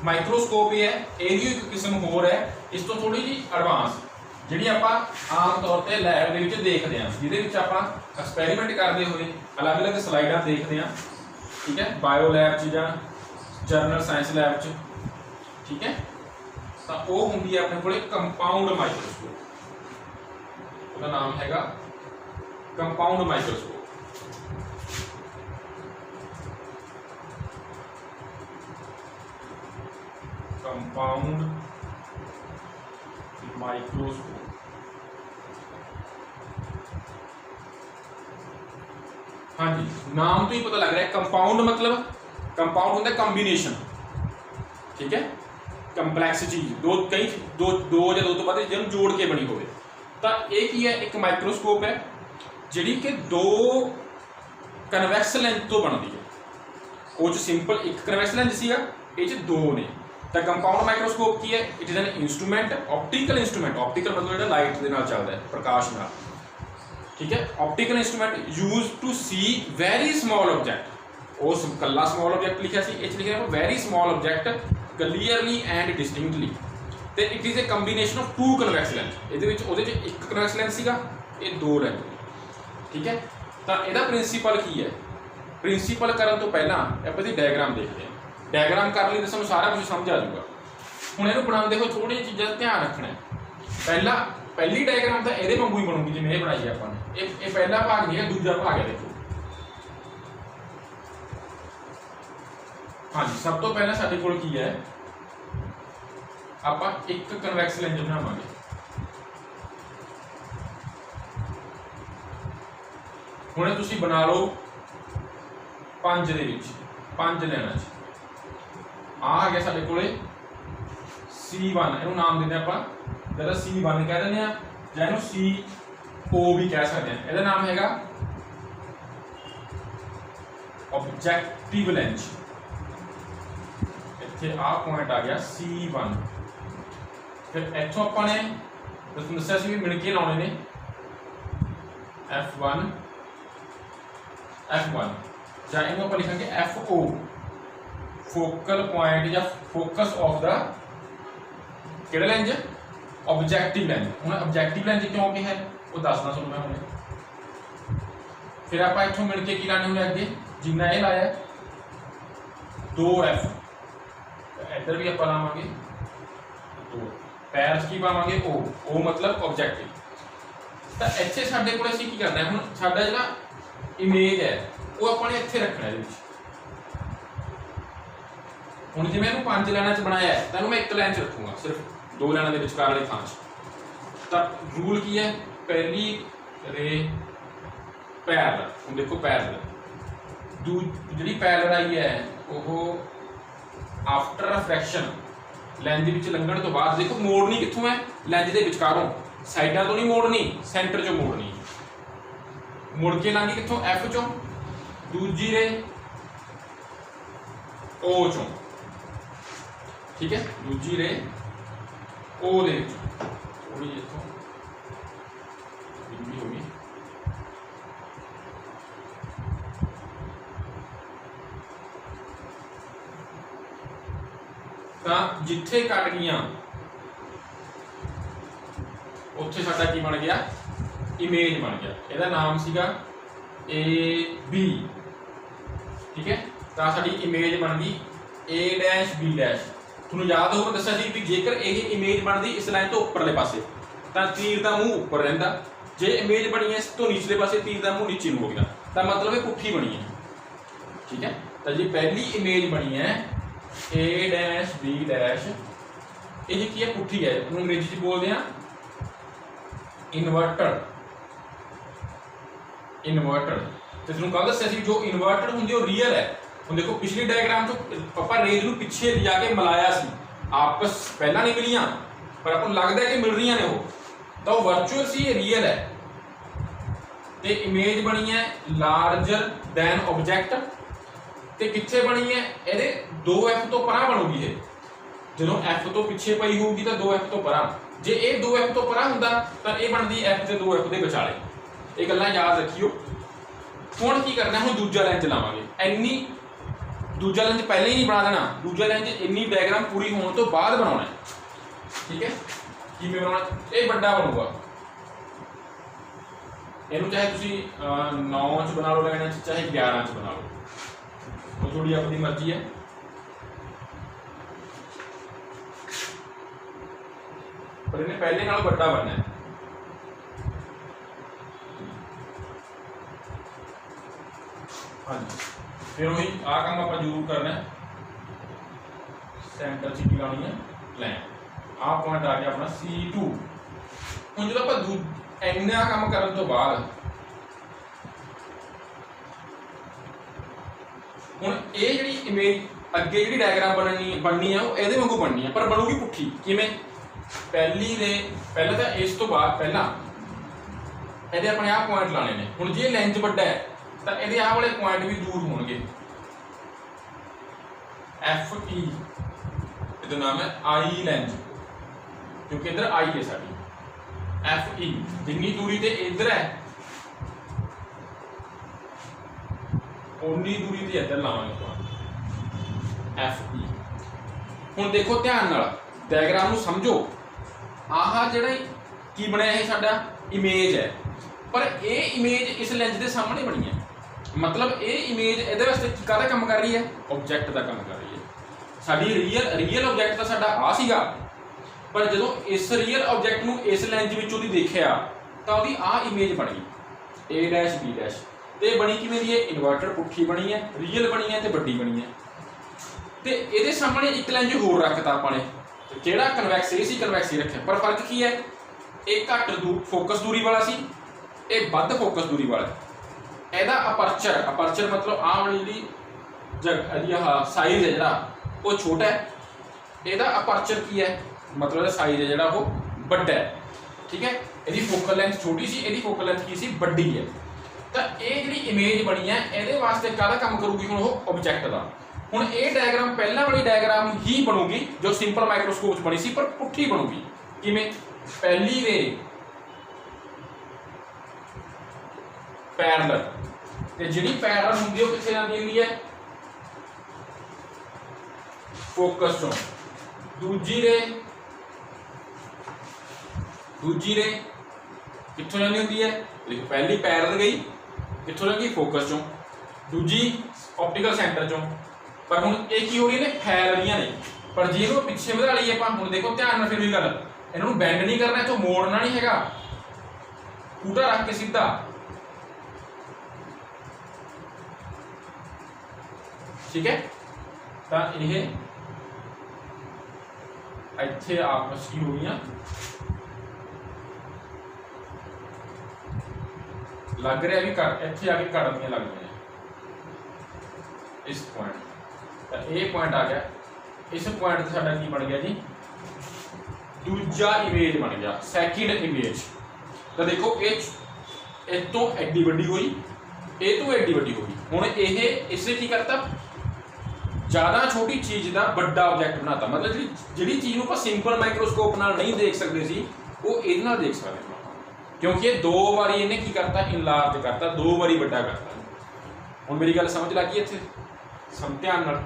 माइक्रोस्कोप ही है, एरियो एक किस्म होर है, इस तो थोड़ी जी एडवांस जिहड़ी आपां आम तौर पर लैब दे विच देखदे हां, जिहदे विच आपां एक्सपैरीमेंट करदे होए अलग अलग स्लाइडां देखदे हां। ठीक है, बायो लैब च जां जर्नल साइंस लैब च। ठीक है, तो वो हुंदी है अपने कोले कंपाउंड माइक्रोस्कोप, उसका नाम हैगा कंपाउंड माइक्रोस्कोप। Compound microscope. हाँ जी, नाम तो ही पता लग रहा है, कंपाउंड मतलब कंपाउंड होता है कॉम्बिनेशन। ठीक है, कंपलैक्स चीज दो या दो तो बाद जिन्होंने जोड़ के बनी होवे। तो एक ही है, एक माइक्रोस्कोप है जिहड़ी कि दो कन्वैक्स लेंस तो बनती है। वो सिंपल एक कन्वैक्स लेंस सीगा, ये दो ने। तो कंपाउंड माइक्रोस्कोप की है, it is an instrument, optical instrument, optical मतलब जो लाइट के नाल चलदा है, प्रकाश नाल। ठीक है, optical instrument use to see very small object. वो कल्ला स्मॉल ऑब्जेक्ट लिखा सी, इस लिखा है very small object clearly and distinctly. तो it is a combination of two convex lens. ये एक कन्वैक्स लेंस सीगा, ये दो लेंस। ठीक है, तो यदा प्रिंसीपल की है, प्रिंसीपल करने तो पहला आप इसकी डायग्राम देखते हैं। डायग्राम कर ली तो सानू सारा कुछ समझ आ जाऊगा। हुण इहनूं बनाउंदे देखो थोड़ी चीज़ां दा ध्यान रखना है। पहली डायग्राम तो ये वांगू ही बनूगी जिवें ये बनाई है आपां ने। ये पहला भाग नहीं है, दूजा भाग है। देखो हाँ जी, सब तो पहला साडे कोल की है, ਆਪਾਂ ਇੱਕ ਕਨਵੈਕਸ ਲੈਂਜ ਬਣਾਵਾਂਗੇ। ਹੁਣ ਤੁਸੀਂ ਬਣਾ ਲਓ 5 ਦੇ ਵਿੱਚ 5 ਲੈਣਾ ਚ ਆ ਗਿਆ ਸਾਡੇ ਕੋਲੇ C1, ਇਹਨੂੰ ਨਾਮ ਦਿੰਦੇ ਆਪਾਂ ਜਿਹੜਾ C1 ਕਹਿ ਦਿੰਦੇ ਆ ਜਾਂ ਇਹਨੂੰ CO ਵੀ ਕਹਿ ਸਕਦੇ ਆ। ਇਹਦਾ ਨਾਮ ਹੈਗਾ ऑब्जेक्टिव लेंस। ਇੱਥੇ ਆ ਪੁਆਇੰਟ ਆ ਗਿਆ C1। ਫਿਰ ਇੱਥੋਂ ਆਪਾਂ ਨੇ ਦੱਸਿਆ ਸੀ ਵੀ ਮਿਲ ਕੇ ਲਾਉਣੇ ਨੇ F1 ਜਾਂ ਇਹਨੂੰ ਆਪਾਂ ਲਿਖਾਂਗੇ FO, ਫੋਕਲ ਪੁਆਇੰਟ ਜਾਂ ਫੋਕਸ ਆਫ ਦਾ ਕਿਹੜਾ ਲੈਂਜ, ऑब्जेक्टिव लेंस। ਹੁਣ ऑब्जेक्टिव लेंस ਕਿਉਂ ਕਿਹਾ ਹੈ ਉਹ ਦੱਸਣਾ ਤੁਹਾਨੂੰ ਮੈਂ ਹੁਣੇ। ਫਿਰ ਆਪਾਂ ਇੱਥੋਂ ਮਿਲ ਕੇ ਕੀ ਲਾਣੇ ਹੁੰਦੇ ਅੱਗੇ, जिन्ना ये लाया 2F, इधर भी आप लावांगे 2 पैर की पावांगे O मतलब ऑब्जेक्टिव। तो इत्थे साडे कोल असीं की करना है, हुण साडा जिहड़ा इमेज है वो आपां ने इत्थे रखना है। हुण जिवें इहनूं 5 लाइनां च बनाया है तां मैं एक लाइन च रखूंगा, सिर्फ 2 लाइनां दे विचकार वाली थां च। तां रूल की है, पहली रे पैरल। हुण देखो पैरल जी पैरल आई है वो आफ्टर रिफ्रैक्शन लैंज विच लंघण तो बाद देखो मोड़नी कित्थों है, लैंज दे विचकारों, साइडां तो नहीं मोड़नी, सेंटर चों मोड़नी। मुड़ के लंघी कित्थों F चों, दूजी रे O चों, ठीक है, दूजी रे O दे विचों थोड़ी इत्थों लंबी हो गई। ਤਾਂ ਜਿੱਥੇ ਕੱਟ ਗਈਆਂ ਉੱਥੇ ਸਾਡਾ ਕੀ ਬਣ ਗਿਆ, ਇਮੇਜ ਬਣ ਗਿਆ। ਇਹਦਾ ਨਾਮ ਸੀਗਾ AB, ਠੀਕ ਹੈ। ਤਾਂ ਸਾਡੀ ਇਮੇਜ ਬਣ ਗਈ A-B। ਤੁਹਾਨੂੰ ਯਾਦ ਹੋਊਗਾ ਦੱਸਿਆ ਸੀ ਵੀ ਜੇਕਰ ਇਹ ਇਮੇਜ ਬਣਦੀ ਇਸ ਲਾਈਨ ਤੋਂ ਉੱਪਰਲੇ ਪਾਸੇ ਤਾਂ ਤੀਰ ਦਾ ਮੂੰਹ ਉੱਪਰ ਰਹਿੰਦਾ, ਜੇ ਇਮੇਜ ਬਣੀ ਹੈ ਇਸ ਤੋਂ ਨਿਚਲੇ ਪਾਸੇ ਤੀਰ ਦਾ ਮੂੰਹ ਨੀਚੇ ਨੂੰ ਹੋ ਗਿਆ ਤਾਂ ਮਤਲਬ ਇਹ ਪੁੱਠੀ ਬਣੀ ਹੈ, ਠੀਕ ਹੈ। ਤਾਂ ਜੀ ਪਹਿਲੀ ਇਮੇਜ ਬਣੀ ਹੈ A-B, ਇਹ ਜੀ ਕੀ ਹੈ, ਪੁੱਠੀ ਹੈ। ਉਹਨੂੰ ਅੰਗਰੇਜ਼ੀ ਚ ਬੋਲਦੇ ਆ ਇਨਵਰਟਡ। ਤੇ ਤੁਹਾਨੂੰ ਕੱਲ ਦੱਸਿਆ ਸੀ ਜੋ ਇਨਵਰਟਡ ਹੁੰਦੀ ਉਹ ਰੀਅਲ ਹੈ। ਹੁਣ ਦੇਖੋ ਪਿਛਲੀ ਡਾਇਗਰਾਮ ਤੋਂ ਆਪਾਂ ਰੇਜ਼ ਨੂੰ ਪਿੱਛੇ ਲਿਜਾ ਕੇ ਮਿਲਾਇਆ ਸੀ, ਆਪਸ ਪਹਿਲਾਂ ਨਹੀਂ ਮਿਲੀਆਂ ਪਰ ਆਪਾਂ ਨੂੰ ਲੱਗਦਾ ਕਿ ਮਿਲ ਰਹੀਆਂ ਨੇ ਉਹ, ਤਾਂ ਉਹ ਵਰਚੁਅਲ ਸੀ, ਇਹ ਰੀਅਲ ਹੈ। ਤੇ ਇਮੇਜ ਬਣੀ ਹੈ ਲਾਰਜਰ ਦੈਨ ਆਬਜੈਕਟ, ਤੇ ਕਿੱਥੇ ਬਣੀ ਹੈ, ਇਹਦੇ 2F ਤੋਂ ਪਰਾਂ ਬਣੂਗੀ ਇਹ। ਜਦੋਂ F ਤੋਂ ਪਿੱਛੇ ਪਈ ਹੋਊਗੀ ਤਾਂ 2F ਤੋਂ ਪਰਾਂ, ਜੇ ਇਹ 2F ਤੋਂ ਪਰਾਂ ਹੁੰਦਾ ਤਾਂ ਇਹ ਬਣਦੀ F ਤੇ 2F ਦੇ ਵਿਚਾਲੇ। ਇਹ ਗੱਲਾਂ ਯਾਦ ਰੱਖਿਓ। ਹੁਣ ਕੀ ਕਰਨਾ, ਹੁਣ ਦੂਜਾ ਲੈਂਜ ਲਾਵਾਂਗੇ। ਇੰਨੀ ਦੂਜਾ ਲੈਂਜ ਪਹਿਲਾਂ ਹੀ ਨਹੀਂ ਬਣਾ ਦੇਣਾ, ਦੂਜਾ ਲੈਂਜ ਇੰਨੀ ਡਾਇਗਰਾਮ ਪੂਰੀ ਹੋਣ ਤੋਂ ਬਾਅਦ ਬਣਾਉਣਾ ਹੈ, ਠੀਕ ਹੈ। ਕਿਵੇਂ ਬਣਾਉਣਾ, ਇਹ ਵੱਡਾ ਬਣੂਗਾ। ਇਹਨੂੰ ਚਾਹੇ ਤੁਸੀਂ 9 ਚ ਬਣਾ ਲਓ ਲੈਣਾ ਚ, ਚਾਹੇ 11 ਚ ਬਣਾ ਲਓ, ਉਹ ਥੋੜੀ ਆਪਣੀ ਮਰਜ਼ੀ ਹੈ। ਪਰ ਇਹਨੇ ਪਹਿਲੇ ਨਾਲ ਵੱਡਾ ਬਣਨਾ ਹੈ। ਹਾਂਜੀ, ਫਿਰ ਉਹੀ ਆ ਕੰਮ ਆਪਾਂ ਜ਼ਰੂਰ ਕਰਨਾ ਹੈ। ਸੈਂਟਰ ਚ ਕੀ ਲਾਉਣੀ ਹੈ, ਲਾਈਨ। ਆਹ ਪੁਆਇੰਟ ਆ ਗਿਆ ਆਪਣਾ C2। ਹੁਣ ਜਦੋਂ ਆਪਾਂ ਇੰਨਾ ਕੰਮ ਕਰਨ ਤੋਂ ਬਾਅਦ ਹੁਣ ਇਹ ਜਿਹੜੀ ਇਮੇਜ ਅੱਗੇ ਜਿਹੜੀ ਡਾਇਗਰਾਮ ਬਣਨੀ ਹੈ ਉਹ ਇਹਦੇ ਵਾਂਗੂ ਬਣਨੀ ਹੈ, ਪਰ ਬਣੂਗੀ ਪੁੱਠੀ। ਕਿਵੇਂ, ਪਹਿਲਾਂ ਤਾਂ ਇਸ ਤੋਂ ਬਾਅਦ ਪਹਿਲਾਂ ਇਹਦੇ ਆਪਣੇ ਆਹ ਪੁਆਇੰਟ ਲਾਣੇ ਨੇ। ਹੁਣ ਜੇ ਲੈਂਜ ਵੱਡਾ ਹੈ ਤਾਂ ਇਹਦੇ ਆਹ ਵਾਲੇ ਪੁਆਇੰਟ ਵੀ ਦੂਰ ਹੋਣਗੇ। FE ਇਹਦਾ ਨਾਮ ਹੈ I ਲੈਂਜ, ਕਿਉਂਕਿ ਇੱਧਰ I ਹੈ ਸਾਡੀ। FE ਜਿੰਨੀ ਦੂਰੀ ਤੇ ਇੱਧਰ ਹੈ ਉਨੀ ਦੂਰੀ ਤੇ ਇੱਧਰ ਲਾਵਾਂਗੇ ਆਪਾਂ FE। ਹੁਣ ਦੇਖੋ ਧਿਆਨ ਨਾਲ ਡਾਇਗਰਾਮ ਨੂੰ ਸਮਝੋ। ਆਹ ਜਿਹੜਾ ਕੀ ਬਣਿਆ ਇਹ ਸਾਡਾ ਇਮੇਜ ਹੈ, ਪਰ ਇਹ ਇਮੇਜ ਇਸ ਲੈਂਜ ਦੇ ਸਾਹਮਣੇ ਬਣੀ ਹੈ। मतलब ये इमेज ਇਹਦੇ ਵਾਸਤੇ ਕਾਹਦਾ ਕੰਮ ਕਰ ਰਹੀ ਹੈ, ਆਬਜੈਕਟ ਦਾ ਕੰਮ ਕਰ ਰਹੀ ਹੈ। ਸਾਡੀ ਰੀਅਲ ਆਬਜੈਕਟ ਤਾਂ ਸਾਡਾ ਆ ਸੀਗਾ, ਪਰ ਜਦੋਂ ਇਸ ਰੀਅਲ ਆਬਜੈਕਟ ਨੂੰ ਇਸ ਲੈਂਜ ਵਿੱਚੋਂ ਦੀ ਦੇਖਿਆ ਤਾਂ ਉਹਦੀ ਆ ਇਮੇਜ ਬਣੀ A-B। ਤੇ ਬਣੀ ਕਿਵੇਂ ਦੀ ਹੈ, ਇਨਵਰਟਰ ਪੁੱਠੀ ਬਣੀ ਹੈ, ਰੀਅਲ ਬਣੀ ਹੈ ਤੇ ਵੱਡੀ ਬਣੀ ਹੈ। ਤੇ ਇਹਦੇ ਸਾਹਮਣੇ ਇੱਕ ਲੈਂਜ ਹੋਰ ਰੱਖਤਾ ਆਪਾਂ ਨੇ, ਤੇ ਜਿਹੜਾ ਕਨਵੈਕਸ ਇਹ ਸੀ ਕਨਵੈਕਸ ਹੀ ਰੱਖਿਆ, ਪਰ ਫਰਕ ਕੀ ਹੈ, ਇਹ ਘੱਟ ਫੋਕਸ ਦੂਰੀ ਵਾਲਾ ਸੀ, ਇਹ ਵੱਧ ਫੋਕਸ ਦੂਰੀ ਵਾਲਾ। ਇਹਦਾ ਅਪਰਚਰ ਮਤਲਬ ਆਹ ਵਾਲੀ ਜਿਹੜੀ ਸਾਈਜ਼ ਹੈ ਜਿਹੜਾ ਉਹ ਛੋਟਾ ਹੈ, ਇਹਦਾ ਅਪਰਚਰ ਕੀ ਹੈ ਮਤਲਬ ਇਹਦਾ ਸਾਈਜ਼ ਹੈ ਜਿਹੜਾ ਉਹ ਵੱਡਾ ਹੈ। ਠੀਕ ਹੈ, ਇਹਦੀ ਫੋਕਲ ਲੈਂਥ ਛੋਟੀ ਸੀ, ਇਹਦੀ ਫੋਕਲ ਲੈਂਥ ਕੀ ਸੀ, ਵੱਡੀ ਹੈ। ਤਾਂ ਇਹ ਜਿਹੜੀ ਇਮੇਜ ਬਣੀ ਹੈ ਇਹਦੇ ਵਾਸਤੇ ਕਾਹਦਾ ਕੰਮ ਕਰੂਗੀ ਹੁਣ, ਉਹ ਆਬਜੈਕਟ ਦਾ। ਹੁਣ ਇਹ ਡਾਇਗਰਾਮ ਪਹਿਲਾਂ ਵਾਲੀ ਡਾਇਗਰਾਮ ਹੀ ਬਣੂਗੀ ਜੋ ਸਿੰਪਲ ਮਾਈਕਰੋਸਕੋਪ 'ਚ ਬਣੀ ਸੀ, ਪਰ ਪੁੱਠੀ ਬਣੂਗੀ। ਕਿਵੇਂ, ਪਹਿਲੀ ਰੇ ਪੈਰਲਲ, ਤੇ ਜਿਹੜੀ ਪੈਰਲਲ ਹੁੰਦੀ ਉਹ ਕਿੱਥੇ ਜਾਂਦੀ ਹੁੰਦੀ ਹੈ, ਫੋਕਸ ਤੋਂ। ਦੂਜੀ ਰੇ ਕਿੱਥੋਂ ਜਾਂਦੀ ਹੁੰਦੀ ਹੈ, ਦੇਖੋ ਪਹਿਲੀ ਪੈਰਲਲ ਗਈ ਕਿੱਥੋਂ ਲੱਗੀ, ਫੋਕਸ ਚੋਂ, ਦੂਜੀ ਆਪਟੀਕਲ ਸੈਂਟਰ ਚੋਂ। ਪਰ ਹੁਣ ਇਹ ਕੀ ਹੋ ਰਹੀ ਨੇ, ਫੈਲ ਰਹੀਆਂ ਨੇ। ਪਰ ਜੇ ਇਹਨੂੰ ਪਿੱਛੇ ਵਧਾ ਲਈਏ ਆਪਾਂ, ਹੁਣ ਦੇਖੋ ਧਿਆਨ ਨਾਲ ਫਿਰ ਵੀ ਗੱਲ, ਇਹਨਾਂ ਨੂੰ ਬੈਂਡ ਨਹੀਂ ਕਰਨਾ, ਇੱਥੋਂ ਮੋੜਨਾ ਨਹੀਂ ਹੈਗਾ, ਕੂਟਾ ਰੱਖ ਕੇ ਸਿੱਧਾ। ਠੀਕ ਹੈ, ਤਾਂ ਇਹ ਇੱਥੇ ਆਪਸ ਕੀ ਹੋ ਗਈਆਂ, ਲੱਗ ਰਿਹਾ ਵੀ ਇੱਥੇ ਆ ਕੇ ਕੱਢਦੀਆਂ ਲੱਗ ਗਈਆਂ ਇਸ ਪੁਆਇੰਟ। ਤਾਂ ਇਹ ਪੁਆਇੰਟ ਆ ਗਿਆ, ਇਸ ਪੁਆਇੰਟ ਤੇ ਸਾਡਾ ਕੀ ਬਣ ਗਿਆ ਜੀ, ਦੂਜਾ ਇਮੇਜ ਬਣ ਗਿਆ, ਸੈਕਿੰਡ ਇਮੇਜ। ਤਾਂ ਦੇਖੋ ਇਹ ਤੋਂ ਐਡੀ ਵੱਡੀ ਹੋਈ, ਇਹ ਤੋਂ ਐਡੀ ਵੱਡੀ ਹੋਈ। ਹੁਣ ਇਹ ਇਸਨੇ ਕੀ ਕਰਤਾ, ਜ਼ਿਆਦਾ ਛੋਟੀ ਚੀਜ਼ ਦਾ ਵੱਡਾ ਆਬਜੈਕਟ ਬਣਾਤਾ। ਮਤਲਬ ਜਿਹੜੀ ਚੀਜ਼ ਨੂੰ ਆਪਾਂ ਸਿੰਪਲ ਮਾਈਕਰੋਸਕੋਪ ਨਾਲ ਨਹੀਂ ਦੇਖ ਸਕਦੇ ਸੀ, ਉਹ ਇਹਦੇ ਨਾਲ ਦੇਖ ਸਕਦੇ ਹਾਂ, ਕਿਉਂਕਿ ਇਹ 2 ਵਾਰੀ ਇਹਨੇ ਕੀ ਕਰਤਾ, ਇਨਲਾਰਜ ਕਰਤਾ, 2 ਵਾਰੀ ਵੱਡਾ ਕਰਤਾ। ਹੁਣ ਮੇਰੀ ਗੱਲ ਸਮਝ ਲੱਗੀ ਇੱਥੇ, ਧਿਆਨ ਨਾਲ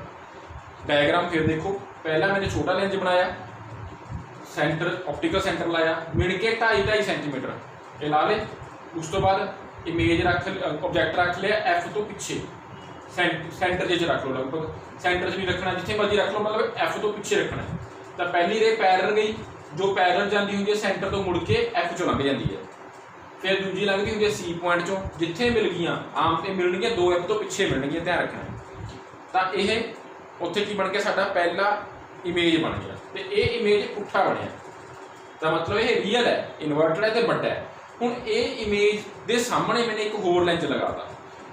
ਡਾਇਗਰਾਮ ਫਿਰ ਦੇਖੋ। ਪਹਿਲਾਂ ਮੈंने छोटा लेंस बनाया, सेंटर ऑप्टिकल सेंटर लाया, मिल के 2.5 सेंटीमीटर ये ला ले। उस तो बाद इमेज रख, ऑब्जेक्ट रख लिया एफ तो पिछे, सेंटर च रख लो, लगभग सेंटर च नहीं रखना, जिथे मर्जी रख लो, मतलब एफ तो पिछे रखना है। तो पहली रे पैरल गई, जो पैरल जाती होंगी है सेंटर तो मुड़ के एफ चो लंघ जाती है। फिर दूजी लंघती होंगी सी पॉइंट चो, जिथे मिल गई आम तो मिलणगियां 2 एफ तो पिछे मिलणगियां, ध्यान रखना। तो यह उत्थे की बन के साडा पहला इमेज बन गया, तो ये इमेज पुट्ठा बनया। तो मतलब ये रियल है, इनवर्टेड है, तो बड़ा है। हुण ये इमेज के सामने मैंने एक होर लेंस लगाता,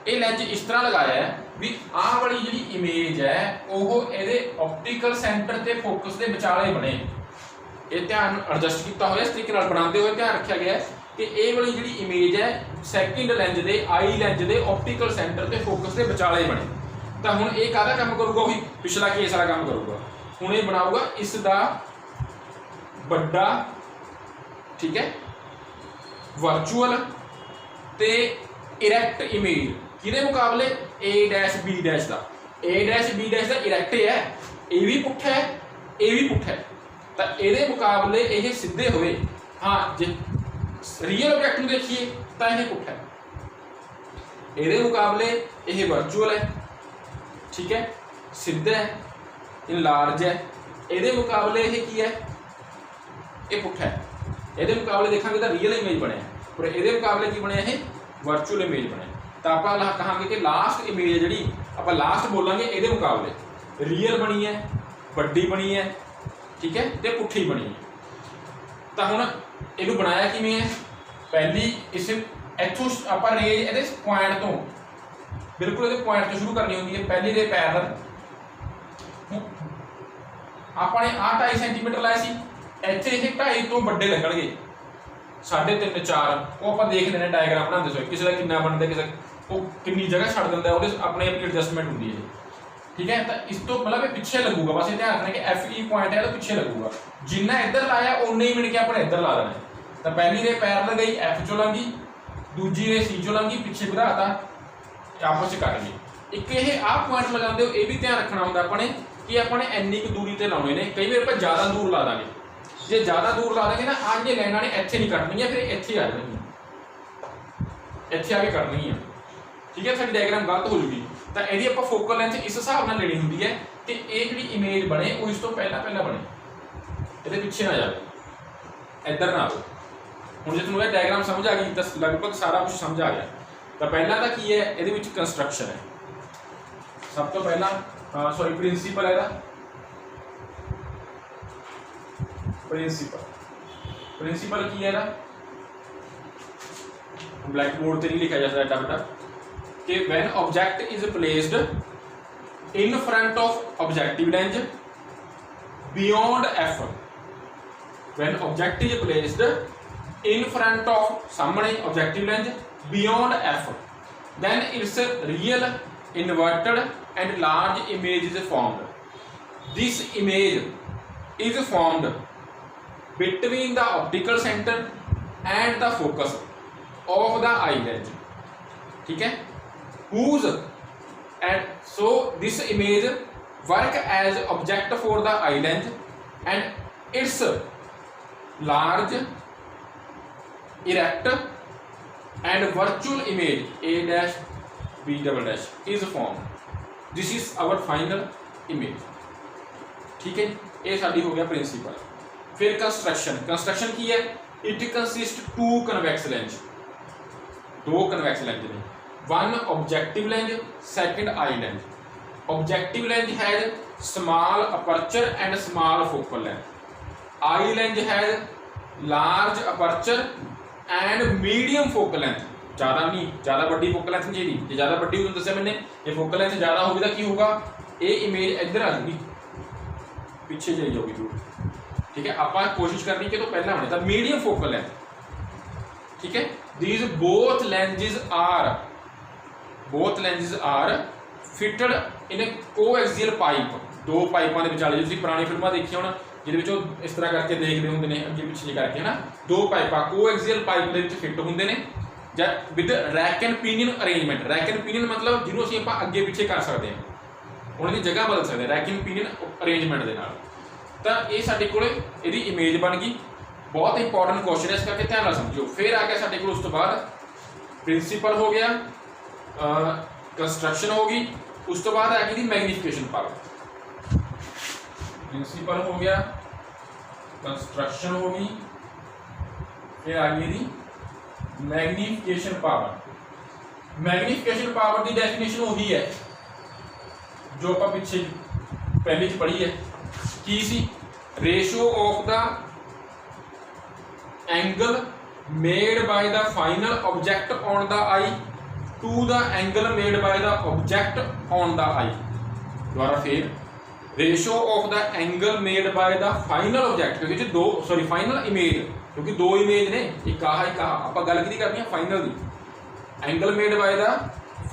ये लेंस इस तरह लगाया है भी आह वाली जी इमेज है वह ये ऑप्टिकल सेंटर ते फोकस के विचाले बने। ये ध्यान एडजस्ट किया हुआ, इस तरीके बनाते हुए ध्यान रखा गया कि ये वाली जी इमेज है सैकेंड लेंस के आई लेंस के ऑप्टिकल सेंटर ते फोकस के विचाले बने। तो हुण ये काहदा काम करूगा, वही पिछला केस वाला काम करूगा। हुण ये बनाऊगा इसका बड़ा, ठीक है, वर्चुअल ते इरैक्ट इमेज किहदे मुकाबले ए डैश बी डैश का। ए डैश बी डैश का इरैक्ट है, ये भी पुट्ठा है, ये भी पुट्ठा है। तो ये मुकाबले ये सीधे हुए। हाँ, जे रियल ऑब्जेक्ट में देखिए तो यह पुट्ठा है, ये मुकाबले यह वर्चुअल है, ठीक है, सीधा है, इनलार्ज है। ये मुकाबले ये की है, ये पुट्ठा है। ये मुकाबले देखा तो रियल इमेज बने, पर ये मुकाबले की बने, ये वर्चुअल इमेज बने। तो आप कहांगे कि लास्ट इमेज जी आप लास्ट बोलेंगे ये मुकाबले रियल बनी है, वड्डी बनी है, ठीक है, तो पुट्ठी बनी है। तो हुण इहनूं बनाया किवें है, पहली इस इत्थों आप रेंज ये पॉइंट तो बिल्कुल ये पॉइंट तो शुरू करनी होंगी है। पहली रे पैरल आपने 2.5 सेंटीमीटर लाया सी, इत्थे ये 2.5 तो वड्डे लगणगे, 3.5 4 वो आप देख लेने डायग्राम बनाते समय, किसी का कितना बनता, किसी वो कितनी जगह छड़ दिंदा है, वो अपने अपनी एडजस्टमेंट होंगी है, ठीक है। तो इस तो मतलब ये पिछे लगूगा, बस ये ध्यान रखना कि एफ ई पॉइंट है तो पिछे लगूगा, जिन्ना इधर लाया उन्ने ही मिल के अपने इधर ला देना है। तो पहली रे पैरल गई एफ चो लंघी, दूजी रे सी चो लंघी, पिछे बढ़ाता आपस में कट गई। एक ये आप पॉइंट लगाते हो, ये भी ध्यान रखना होंगे अपने कि अपने इन्नी क दूरी पर लाने ने। कई बार आप ज़्यादा दूर ला देंगे, जे ज़्यादा दूर ला देंगे ना आज ये लाइना ने इत्थे नहीं कटनी है, फिर इत्थे आ जाएगी, इत्थे आके कटनी है, ठीक है, साडी डायग्राम गलत हो जूगी। तो यदि आप फोकल लेंथ इस हिसाब से लेनी होंगी है कि ये जी इमेज बने वो इस तो पहला बने, ये पिछे ना जाए, इधर ना आओ। हुण जो तुहानूं डायग्राम समझ आ गई तो लगभग सारा कुछ समझ आ गया। तो पहला तो की है, ये कंस्ट्रक्शन है, सब तो पहला सॉरी प्रिंसीपल है प्रिंसीपल की है ना, ब्लैक बोर्ड से नहीं लिखा जा सकता बेटा कि when object is placed in front of objective lens beyond F, when object is placed in front of सामने objective lens beyond F, then its real inverted and large image is formed. This image is formed between the optical center and the focus of the eye lens. ठीक है, whose and so this image work as object for the eye lens and its large erect and virtual image A dash B double dash is formed. This is our final image. ठीक है, ये साडी हो गया principal. फिर construction की है, it consist to convex lens, दो convex lens ने, one objective lens, second eye lens. Objective lens has small aperture and small focal length, eye lens has large aperture and medium focal length, ज़्यादा नहीं, ज़्यादा बड़ी focal length नहीं चाहिए, ये ज़्यादा बड़ी होगी दस्या मैंने, ये फोकल लेंथ ज़्यादा होगी तो की होगा, ये इमेज इधर आ जाएगी, पीछे चली जाएगी दूर। ठीक है, आप कोशिश करनी कि तो पहला होने था मीडियम फोकल लेंथ। ठीक है, these both lenses are fitted in a coaxial pipe, दो पाइपों के विचाले जो पुरानी फिल्मां देखी होना जिहदे इस तरह करके देखते होंगे ने अगे पिछे करके है ना, दो पाइपा कोएक्सियल पाइप के फिट होंगे ने ਜਾਂ with rack and pinion arrangement. Rack and pinion मतलब जिन्हों ਅਸੀਂ ਆਪਾਂ ਅੱਗੇ ਪਿੱਛੇ ਕਰ ਸਕਦੇ ਹਾਂ, ਉਹਨਾਂ ਦੀ ਜਗ੍ਹਾ ਬਦਲ ਸਕਦੇ ਹਾਂ ਰੈਕ ਐਂਡ ਪੀਨੀਅਨ ਅਰੇਂਜਮੈਂਟ ਦੇ ਨਾਲ। ਤਾਂ ਇਹ ਸਾਡੇ ਕੋਲੇ ਇਹਦੀ ਇਮੇਜ ਬਣ ਗਈ, ਬਹੁਤ ਇੰਪੋਰਟੈਂਟ ਕੁਐਸਚਨ ਹੈ, ਇਸ ਕਰਕੇ ਧਿਆਨ ਨਾਲ ਸਮਝਿਓ। ਫਿਰ ਆ ਗਿਆ ਸਾਡੇ ਕੋਲ ਉਸ ਤੋਂ ਬਾਅਦ ਪ੍ਰਿੰਸੀਪਲ ਹੋ ਗਿਆ, ਕੰਸਟਰਕਸ਼ਨ ਹੋ ਗਈ, ਉਸ ਤੋਂ ਬਾਅਦ ਆ ਗਈ ਦੀ ਮੈਗਨੀਫਿਕੇਸ਼ਨ ਪਾਵਰ। प्रिंसिपल हो गया, कंस्ट्रक्शन हो गई, फिर आ गई मैग्नीफिकेशन पावर। मैग्नीफिकेशन पावर की डेफिनेशन वही है जो आप पिछे पहले पढ़ी है, की सी ratio of the angle made by the final object on the eye to the angle made by the object on the eye. दोबारा फिर ratio of the angle made by the final object, क्योंकि दो sorry final image, क्योंकि दो image ने, एक आप गल की करनी है फाइनल की। Angle made by the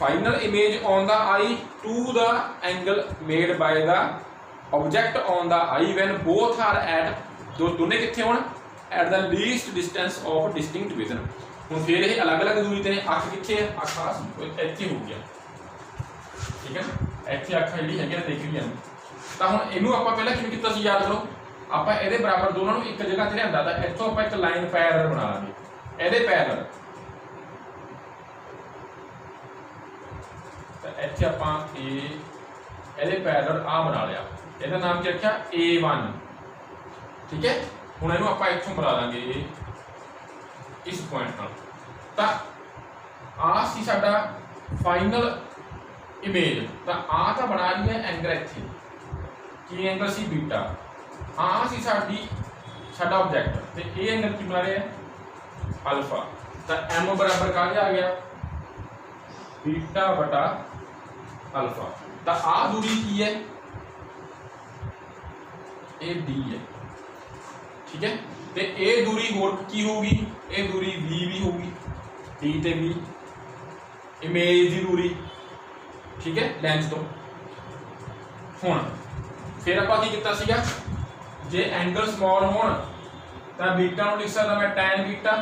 final image on the eye to the angle made by the object on the eye when both are at, दोनों कितने होण at the least distance of distinct vision. हुण फिर ये अलग अलग दूरी ते ने, अख कितने है, अख इत्थे हो गया, ठीक है, इत्थे अख जिहड़ी हैगी देख रही है। तो हम इनू आप पहले किवें कीता सी याद करो, आप इहदे बराबर दोनों एक जगह ते लिआंदा, तां इत्थों आप एक लाइन पैरल बना लांगे, इहदे पैरल, तां इत्थे आपां इहदे पैरल आ बना लिया, इहदा नाम की रखिया A1। ठीक है, हुण इहनूं आपां इत्थों मिला लांगे इस पॉइंट नाल, तां आ सी साडा फाइनल इमेज। तां आ तां बना रही है एंगल इत्थे, की एंगल सी बीटा, हाँ सी साडा ऑब्जेक्ट, तो ये एंगल की बना रहे हैं अल्फा। तो एम बराबर का आ गया बीटा बटा अल्फा। तो आ दूरी की है, ये डी है, ठीक है। तो ये दूरी होर की होगी, ये दूरी वी भी होगी, डी ते वी इमेज की दूरी, ठीक है, लेंस तो। हुण फिर आप किया, जे एंगल स्मॉल हो तो बीटा लिख सकता मैं टैन बीटा,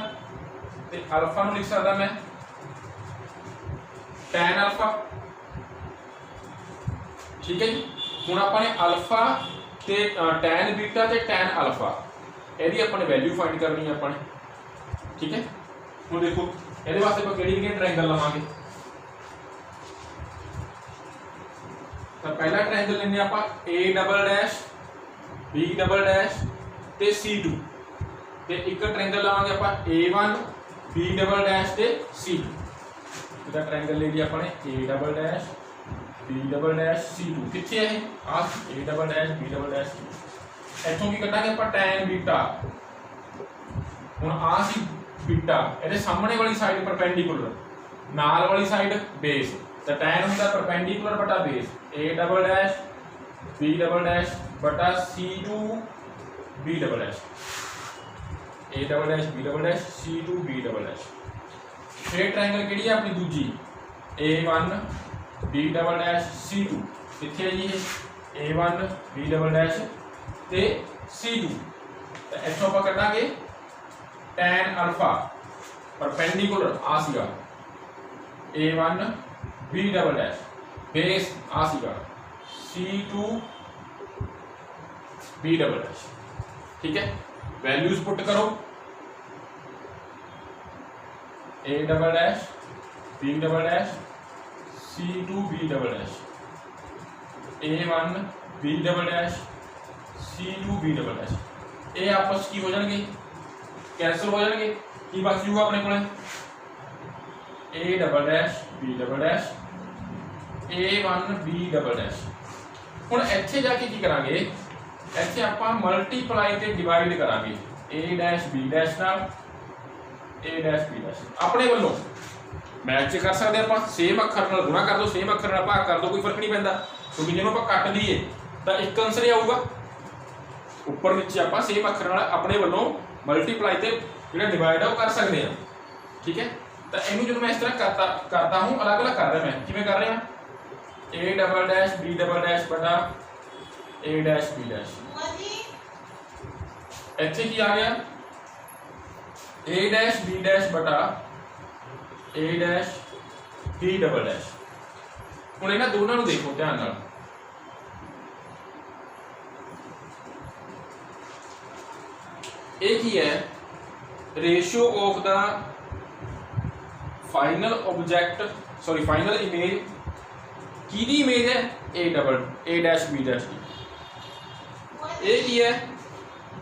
ते अल्फा लिख सकता मैं टैन अल्फा। ठीक है जी, हुण आपां ने अल्फा ते टैन बीटा ते टैन अल्फा यदि अपने वैल्यू फाइंड करनी है अपने। ठीक है, हुण देखो ये वास्ते आपां किहड़ी ट्रायंगल लवांगे, तो पहला ट्रायंगल लेने आपां A double dash B double dash ते C2, ते एक ट्रायंगल लवांगे आपां A1 B डबल डैश ते C2। इसका ट्रायंगल ले लिया अपने A double dash B double dash C2, कितने है आ A double dash B double dash C2। इथों की कटांगे आप tan बीटा। हुण आ सी बीटा, इहदे सामने वाली साइड परपेंडिकुलर, नाल वाली साइड बेस, तो tan हुंदा परपेंडिकुलर बटा base, a double dash b double dash बटा c2 b double dash, a double dash b double dash c2 b double dash. फिर ट्रायंगल किहड़ी है अपनी दूजी, a1 b double dash c2, कित्थे है जी ये a1 b डबल डैश ते c2। तो इथों आपां कटांगे tan अल्फा परपेंडिकुलर आ सीगा a1 b double dash, base आ सीगा c2 b डबल डैश। ठीक है, वैल्यूज पुट करो, a double dash b double dash c2 b double dash, a1 b double dash c2 b double dash. ये आपस की हो जाएंगे, कैंसल हो जाएंगे, की बच जूगा अपने को a double dash b double dash a1 b double dash. हुण इत्थे जाके की करांगे, इत्थे आपां मल्टीप्लाई ते डिवाइड करांगे a डैश b डैश नाल a डैश b डैश। अपने वालों मैच कर सकते आपां, सेम अखर नाल गुणा कर दो, सेम अखर नाल भाग कर दो, कोई फर्क नहीं पैंदा, क्योंकि जिन्हों आपां कट दईए तो एक आंसर ही आऊगा। उपर नीचे आपां सेम अखर नाल अपने वालों मल्टीप्लाई ते जिहड़ा डिवाइड है वो कर सकते हैं। ठीक है, तो इनू जो मैं इस तरह करता हूँ, अलग अलग कर रहा मैं, किवें कर रहा a double dash b double dash बटा a डैश b डैश। इत्थे की आ गया a डैश b डैश बटा a dash b double dash. हुण इन्हां दोनों नूं देखो ध्यान नाल, एक ही है ratio of the final object, sorry final image, की दी इमेज है a डैश b डैश की। एक ही है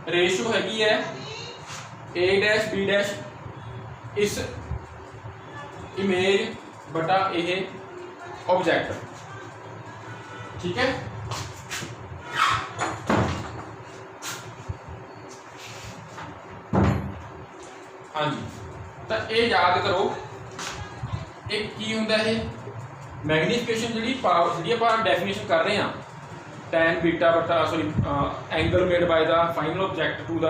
रेशियो हैगी है a डैश b डैश इस इमेज बटा ये ऑब्जेक्ट। ठीक है, हाँ जी, तो ये याद करो, एक की हुंदा है मैग्नीफिकेशन, जी आप डेफिनेशन कर रहे हैं tan बीटा बटा sorry angle made by the final object to the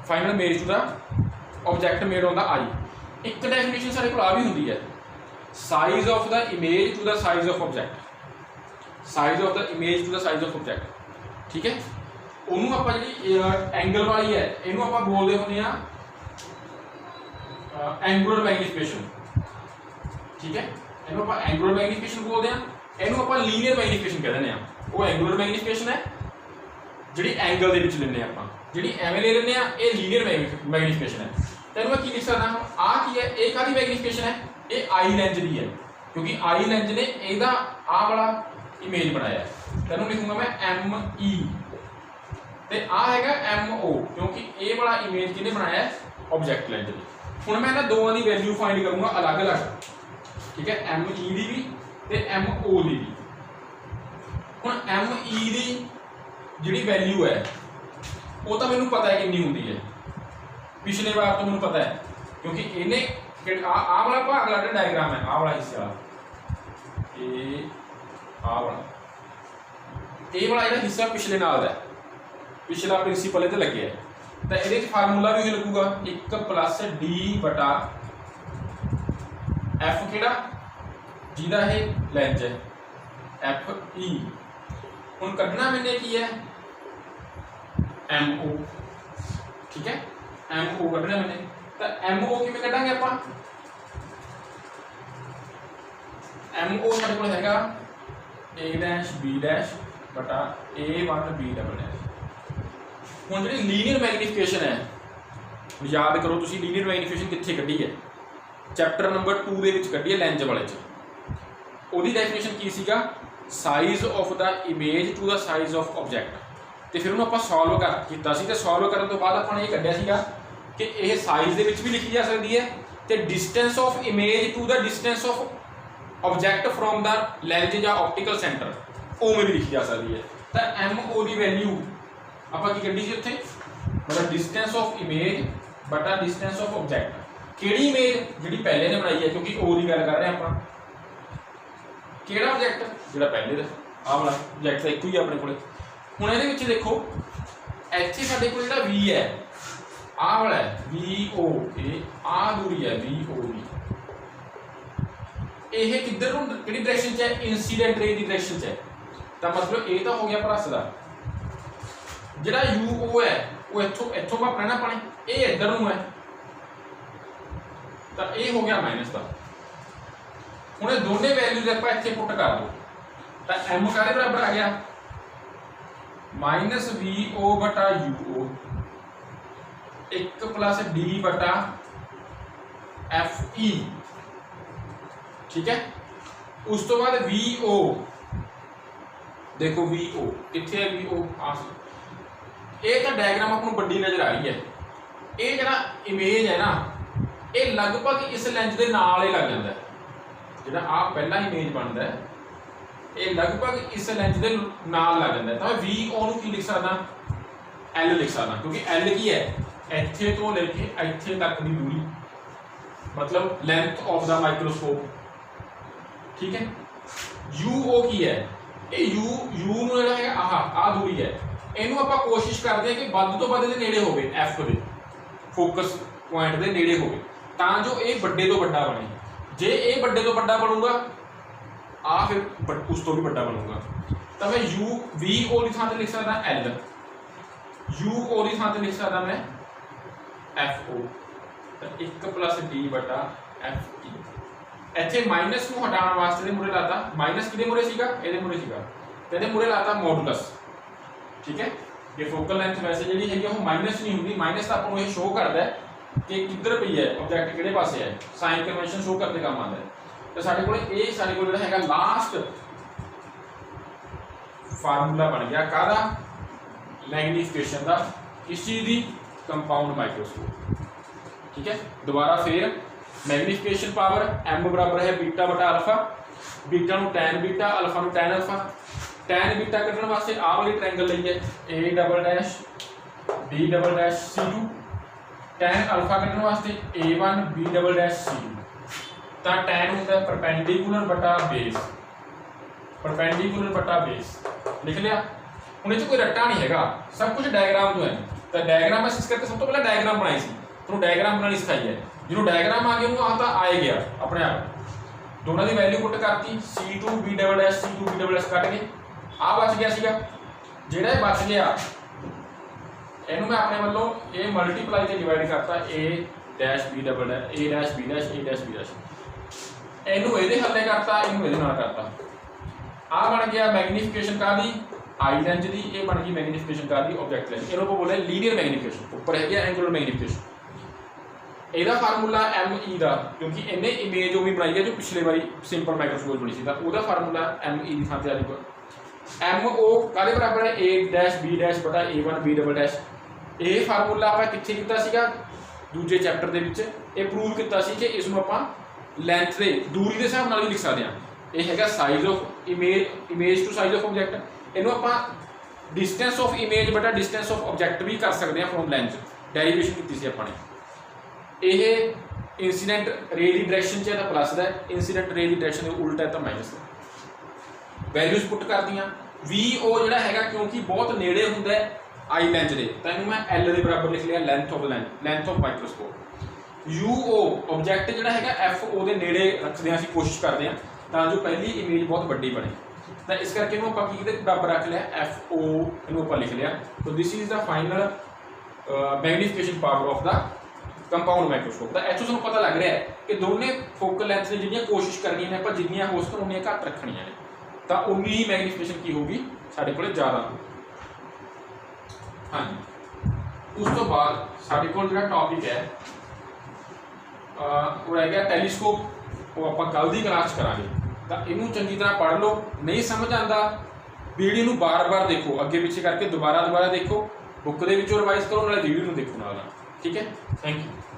final image to the object made on the eye. एक डेफिनेशन सारे को आ भी होंगी है, size of the image to the size of object, size of the image to the size of object. ठीक है, उन्होंने आप जी एंगल वाली है, इनू आप बोलते होंगे एंगुलर मैग्नीफिकेशन। ठीक है, इनू आप एंगुलर मैग्नीफिकेशन बोलते हैं, इनू आप लीनियर मैग्नीफिकेशन कह दें। वो एंगुलर मैग्नीफिकेशन है जी एंगल के लेने, आप जी एवं ले लेने, ये लीनियर मैग्नीफिकेशन है। तो मैं की लिख सकता हूँ, आ की है, एक आधी मैग्नीफिकेशन है, ये आई लेंस की है, क्योंकि आई लेंस ने यदा आ वाला इमेज बनाया। तेनों लिखूंगा मैं एम ई, ते आ हैगा एम ओ, क्योंकि ये वाला इमेज किने बनाया है ऑब्जेक्ट लेंस की। हुण मैं इन्हां दोवां दी वैल्यू फाइंड करूंगा अलग अलग। ठीक है, एम ई दी भी ते एम ओ दी भी। हुण एम ई दी जिहड़ी वैल्यू है वो तो मैनूं पता है कितनी हुंदी है, पिछले बार तो मैनूं पता है, क्योंकि इन्हें आ वाला भाग वाला डायग्राम है, आ वाला हिस्सा ये आ वाला ये वाला जिहड़ा हिस्सा पिछले नाल दा, पिछला प्रिंसीपल इहते लगे है। तो ये फार्मूला भी लगूगा 1 प्लस डी बटा एफ किहड़ा जिहदा है लेंस है एफ ई। हुण कढना मैंने की है एम ओ। ठीक है, एम ओ कढना मैंने, तो एम ओ किवें कढांगे आपां, एम ओ साडे कोल हैगा ए डैश बी डैश बटा a1 b डबल डैश। हुण जिहड़ी लीनियर मैग्नीफिकेशन है, याद करो तुसीं लीनियर मैग्नीफिकेशन कित्थे कढी है, चैप्टर नंबर 2 दे विच कढी है लेंस वाले च। ਉਹਦੀ डेफिनेशन की सीगा size of the image to the size of object. तो फिर उन्होंने आप सॉल्व किया, तो सॉल्व करने तो बाद आपने ये कढ़िया सीगा कि यह साइज के विच भी लिखी जा सकती है, तो distance of image to the distance of object from the lens या ऑप्टिकल सेंटर उमें भी लिखी जा सकती है। तो एम ओ की वैल्यू ਆਪਾਂ ਕੀ ਕੱਢੀ ਸੀ ਉੱਥੇ, मतलब डिस्टेंस ऑफ इमेज बटा डिस्टेंस ऑफ ऑब्जेक्ट। ਕਿਹੜੀ ਇਮੇਜ, ਜਿਹੜੀ ਪਹਿਲੇ ਨੇ ਬਣਾਈ ਹੈ, ਕਿਉਂਕਿ ਉਹ ਦੀ ਗੱਲ ਕਰ ਰਹੇ ਆਪਾਂ। ਕਿਹੜਾ ਆਬਜੈਕਟ, ਜਿਹੜਾ ਪਹਿਲੇ ਦਾ ਆਹ ਵਾਲਾ ਆਬਜੈਕਟ ਤਾਂ ਇੱਕੋ ਹੀ ਆਪਣੇ ਕੋਲੇ। ਹੁਣ ਇਹਦੇ ਵਿੱਚ ਦੇਖੋ ਇੱਥੇ ਸਾਡੇ ਕੋਲ ਜਿਹੜਾ v ਹੈ ਆਹ ਵਾਲਾ ਹੈ VO, ਇਹ ਆਹ ਦੂਰੀ ਹੈ VO ਦੀ, ਇਹ ਕਿੱਧਰ ਨੂੰ ਕਿਹੜੀ ਡਾਇਰੈਕਸ਼ਨ 'ਚ ਹੈ, ਇਨਸੀਡੈਂਟ ਰੇ ਦੀ ਡਾਇਰੈਕਸ਼ਨ 'ਚ ਹੈ। ਤਾਂ ਮਤਲਬ ਇਹ ਤਾਂ ਹੋ ਗਿਆ ਪਲੱਸ ਦਾ। ਜਿਹੜਾ UO ਹੈ ਉਹ ਇੱਥੋਂ ਭਾਪਣਾ ਨਾ ਆਪਣੇ, ਇਹ ਇੱਧਰ ਨੂੰ ਹੈ, ਤਾਂ ਇਹ ਹੋ ਗਿਆ ਮਾਈਨਸ ਦਾ। ਹੁਣ ਇਹ ਦੋਨੇ ਵੈਲਿਊਜ਼ ਆਪਾਂ ਇੱਥੇ ਪੁੱਟ ਕਰ ਦੋ, ਤਾਂ m ਕਾਹਦੇ ਬਰਾਬਰ ਆ ਗਿਆ, minus VO ਬਟਾ UO 1 plus D ਬਟਾ FE। ਠੀਕ ਹੈ। ਉਸ ਤੋਂ ਬਾਅਦ VO ਦੇਖੋ, VO ਕਿੱਥੇ ਹੈ, VO ਆ। ਇਹ ਤਾਂ ਡਾਇਗਰਾਮ ਆਪਾਂ ਨੂੰ ਵੱਡੀ ਨਜ਼ਰ ਆ ਰਹੀ ਹੈ। ਇਹ ਜਿਹੜਾ ਇਮੇਜ ਹੈ ਨਾ, ਇਹ ਲਗਭਗ ਇਸ ਲੈਂਥ ਦੇ ਨਾਲ ਹੀ ਲੱਗ ਜਾਂਦਾ ਹੈ। ਜਿਹੜਾ ਆ ਪਹਿਲਾ ਇਮੇਜ ਬਣਦਾ ਹੈ, ਇਹ ਲਗਭਗ ਇਸ ਲੈਂਥ ਦੇ ਨਾਲ ਲੱਗ ਜਾਂਦਾ ਹੈ। ਤਾਂ ਮੈਂ VO ਨੂੰ ਕੀ ਲਿਖ ਸਕਦਾ, L ਲਿਖ ਸਕਦਾ, ਕਿਉਂਕਿ L ਕੀ ਹੈ, ਇੱਥੇ ਤੋਂ ਲੈ ਕੇ ਇੱਥੇ ਤੱਕ ਦੀ ਦੂਰੀ, मतलब लेंथ ऑफ द माइक्रोस्कोप। ठीक है। UO की है, ये U ਨੂੰ ਜਿਹੜਾ ਹੈ ਆਹ ਦੂਰੀ ਹੈ, ਇਹਨੂੰ ਆਪਾਂ ਕੋਸ਼ਿਸ਼ ਕਰਦੇ ਹਾਂ ਕਿ ਵੱਧ ਤੋਂ ਵੱਧ ਦੇ ਨੇੜੇ ਹੋਵੇ, F ਦੇ ਫੋਕਸ ਪੁਆਇੰਟ ਦੇ ਨੇੜੇ ਹੋਵੇ, ਤਾਂ ਜੋ ਇਹ ਵੱਡੇ ਤੋਂ ਵੱਡਾ ਬਣੇ। ਜੇ ਇਹ ਵੱਡੇ ਤੋਂ ਵੱਡਾ ਬਣੂਗਾ, ਆ ਫਿਰ ਉਸ ਤੋਂ ਵੀ ਵੱਡਾ ਬਣੂਗਾ, ਤਾਂ ਮੈਂ VO ਦੀ ਥਾਂ ਤੇ ਲਿਖ ਸਕਦਾ L, UO ਦੀ ਥਾਂ ਤੇ ਲਿਖ ਸਕਦਾ ਮੈਂ FO। 1 प्लस D बटा FE। ਇੱਥੇ ਮਾਈਨਸ ਨੂੰ ਹਟਾਉਣ ਵਾਸਤੇ ਦੇ ਮੂਰੇ ਲਾਤਾ, ਮਾਈਨਸ ਕਿਹਦੇ ਮੂਰੇ ਸੀਗਾ, ਇਹਦੇ ਮੂਰੇ ਸੀਗਾ, ਤੇ ਇਹਦੇ ਮੂਰੇ ਲਾਤਾ ਮੋਡੂਲਸ। ਠੀਕ ਹੈ। ਇਹ ਫੋਕਲ ਲੈਂਥ ਵੈਸੇ ਜਿਹੜੀ ਹੈਗੀ ਉਹ ਮਾਈਨਸ ਨਹੀਂ ਹੁੰਦੀ, ਮਾਈਨਸ ਤਾਂ ਆਪਾਂ ਨੂੰ ਇਹ ਸ਼ੋਅ ਕਰਦਾ ਹੈ ਕਿ ਕਿੱਧਰ ਪਈ ਹੈ ਆਬਜੈਕਟ, ਕਿਹੜੇ ਪਾਸੇ ਹੈ, ਸਾਈਨ ਕਨਵੈਂਸ਼ਨ ਸ਼ੋਅ ਕਰਦੇ ਕੰਮ ਆਉਂਦਾ ਹੈ। ਤੇ ਸਾਡੇ ਕੋਲ ਜਿਹੜਾ ਹੈਗਾ ਲਾਸਟ ਫਾਰਮੂਲਾ ਬਣ ਗਿਆ ਕਾਹਦਾ, मैग्नीफिकेशन का, किस चीज़ की, कंपाउंड माइक्रोस्कोप। ठीक है। दोबारा फिर मैग्नीफिकेशन पावर m बराबर है बीटा बटा अल्फा, बीटा नूं टैन बीटा, अल्फा नूं टैन अल्फा। टैन बीटा कढ़ने वास्ते आ वाली ट्रायंगल लईए a double dash b double dash c2, tan alpha कढ़ने वास्ते a1 b double dash c2। तो टैन होता है परपेंडिकुलर बटा बेस, परपेंडिकुलर बटा बेस लिख लिया। ਹੁਣ ਇਹ 'ਚ ਕੋਈ ਰੱਟਾ नहीं हैगा, सब कुछ डायग्राम तो है। तो डायग्राम इस करके सब तो पहले डायग्राम बनाई सी, तो डायग्राम बनानी सिखाई है। जो डायग्राम आ गया उन्होंने आता आए गया अपने आप, दोनों की वैल्यू पुट करती, C2 B double S C2 B double S cut के आ बच गया सीगा। ਜਿਹੜਾ बच गया ਇਹਨੂੰ मैं अपने वालों ये मल्टीप्लाई से डिवाइड करता A dash B double A dash B dash A dash B dash, ਇਹਨੂੰ ਇਹਦੇ ਹੱਲੇ करता, ਇਹਨੂੰ ਇਹਦੇ ਨਾਲ करता। आ बन गया मैग्नीफिकेशन का दी आई लेंस दी, ये बन गई मैग्नीफिकेशन का दी ऑब्जेक्ट लेंस। इन्हों को बोले लीनियर मैग्नीफिकेशन, ऊपर है गया एंगुलर मैग्नीफिकेशन। ਇਹਦਾ फार्मूला ME ਦਾ, क्योंकि इन्हें इमेज वो भी बनाई है जो पिछले बारी सिंपल माइक्रोस्कोप बनी सी, ਉਹਦਾ फार्मूला ME ਦੀ ਥਾਂ ਤੇ ਆ ਜਾਊਗਾ। MO ਕਾਹਦੇ ਬਰਾਬਰ ਹੈ, A डैश B डैश बटा A1 B डबल डैश। ਇਹ फार्मूला ਆਪਾਂ ਕਿੱਥੇ ਕੀਤਾ ਸੀਗਾ, ਦੂਜੇ ਚੈਪਟਰ ਦੇ ਵਿੱਚ ਇਹ ਪ੍ਰੂਵ ਕੀਤਾ ਸੀ ਕਿ ਇਸ ਨੂੰ ਆਪਾਂ ਲੈਂਥ ਦੇ ਦੂਰੀ ਦੇ ਹਿਸਾਬ ਨਾਲ ਵੀ ਲਿਖ ਸਕਦੇ ਹਾਂ। ਇਹ ਹੈਗਾ size of image to size of object, ਇਹਨੂੰ ਆਪਾਂ डिस्टेंस ऑफ इमेज बटा डिस्टेंस ऑफ ऑब्जेक्ट भी कर सकते हैं फ्रॉम लेंस, डेरिवेशन की सी अपने। यह इंसीडेंट रे की डायरेक्शन है तो प्लस है, इंसीडेंट रे की डायरेक्शन उल्टा है तो माइनस है। वैल्यूज पुट कर दियाँ, VO जोड़ा है क्योंकि बहुत नेड़े होंगे आई लेंस के, तो इन्हू मैं L के बराबर लिख लिया length of microscope. UO object जोड़ा है FO के नेड़े रखते हैं, कोशिश करते हैं तो जो पहली इमेज बहुत वड्डी बने, तो इस करके इन्हों आप की बराबर रख लिया FO, इन्हों आप लिख लिया। तो this is the final magnification power of the compound microscope. तो इतों सूँ पता लग रहा है कि दोनों फोकल लेंथ ने जिन्नियां कोशिश करनी है आप जिन्नियां हो सकन उन्नियां घट रखनियां ने, तो उन्नी ही मैग्नीफिकेशन की होगी साडे कोले ज़्यादा। हाँ जी। उस तो बाद साडे कोल जिहड़ा टॉपिक है वो रह गया टैलीस्कोप, वो आप कल की क्लास करांगे। तो इनू चंगी तरह पढ़ लो, नहीं समझ आता वीडियो नू बार बार देखो, अगे पिछे करके दोबारा देखो, बुक के रिवाइज करो, नाले वीडियो नू देखो नाल। ठीक है। Thank you.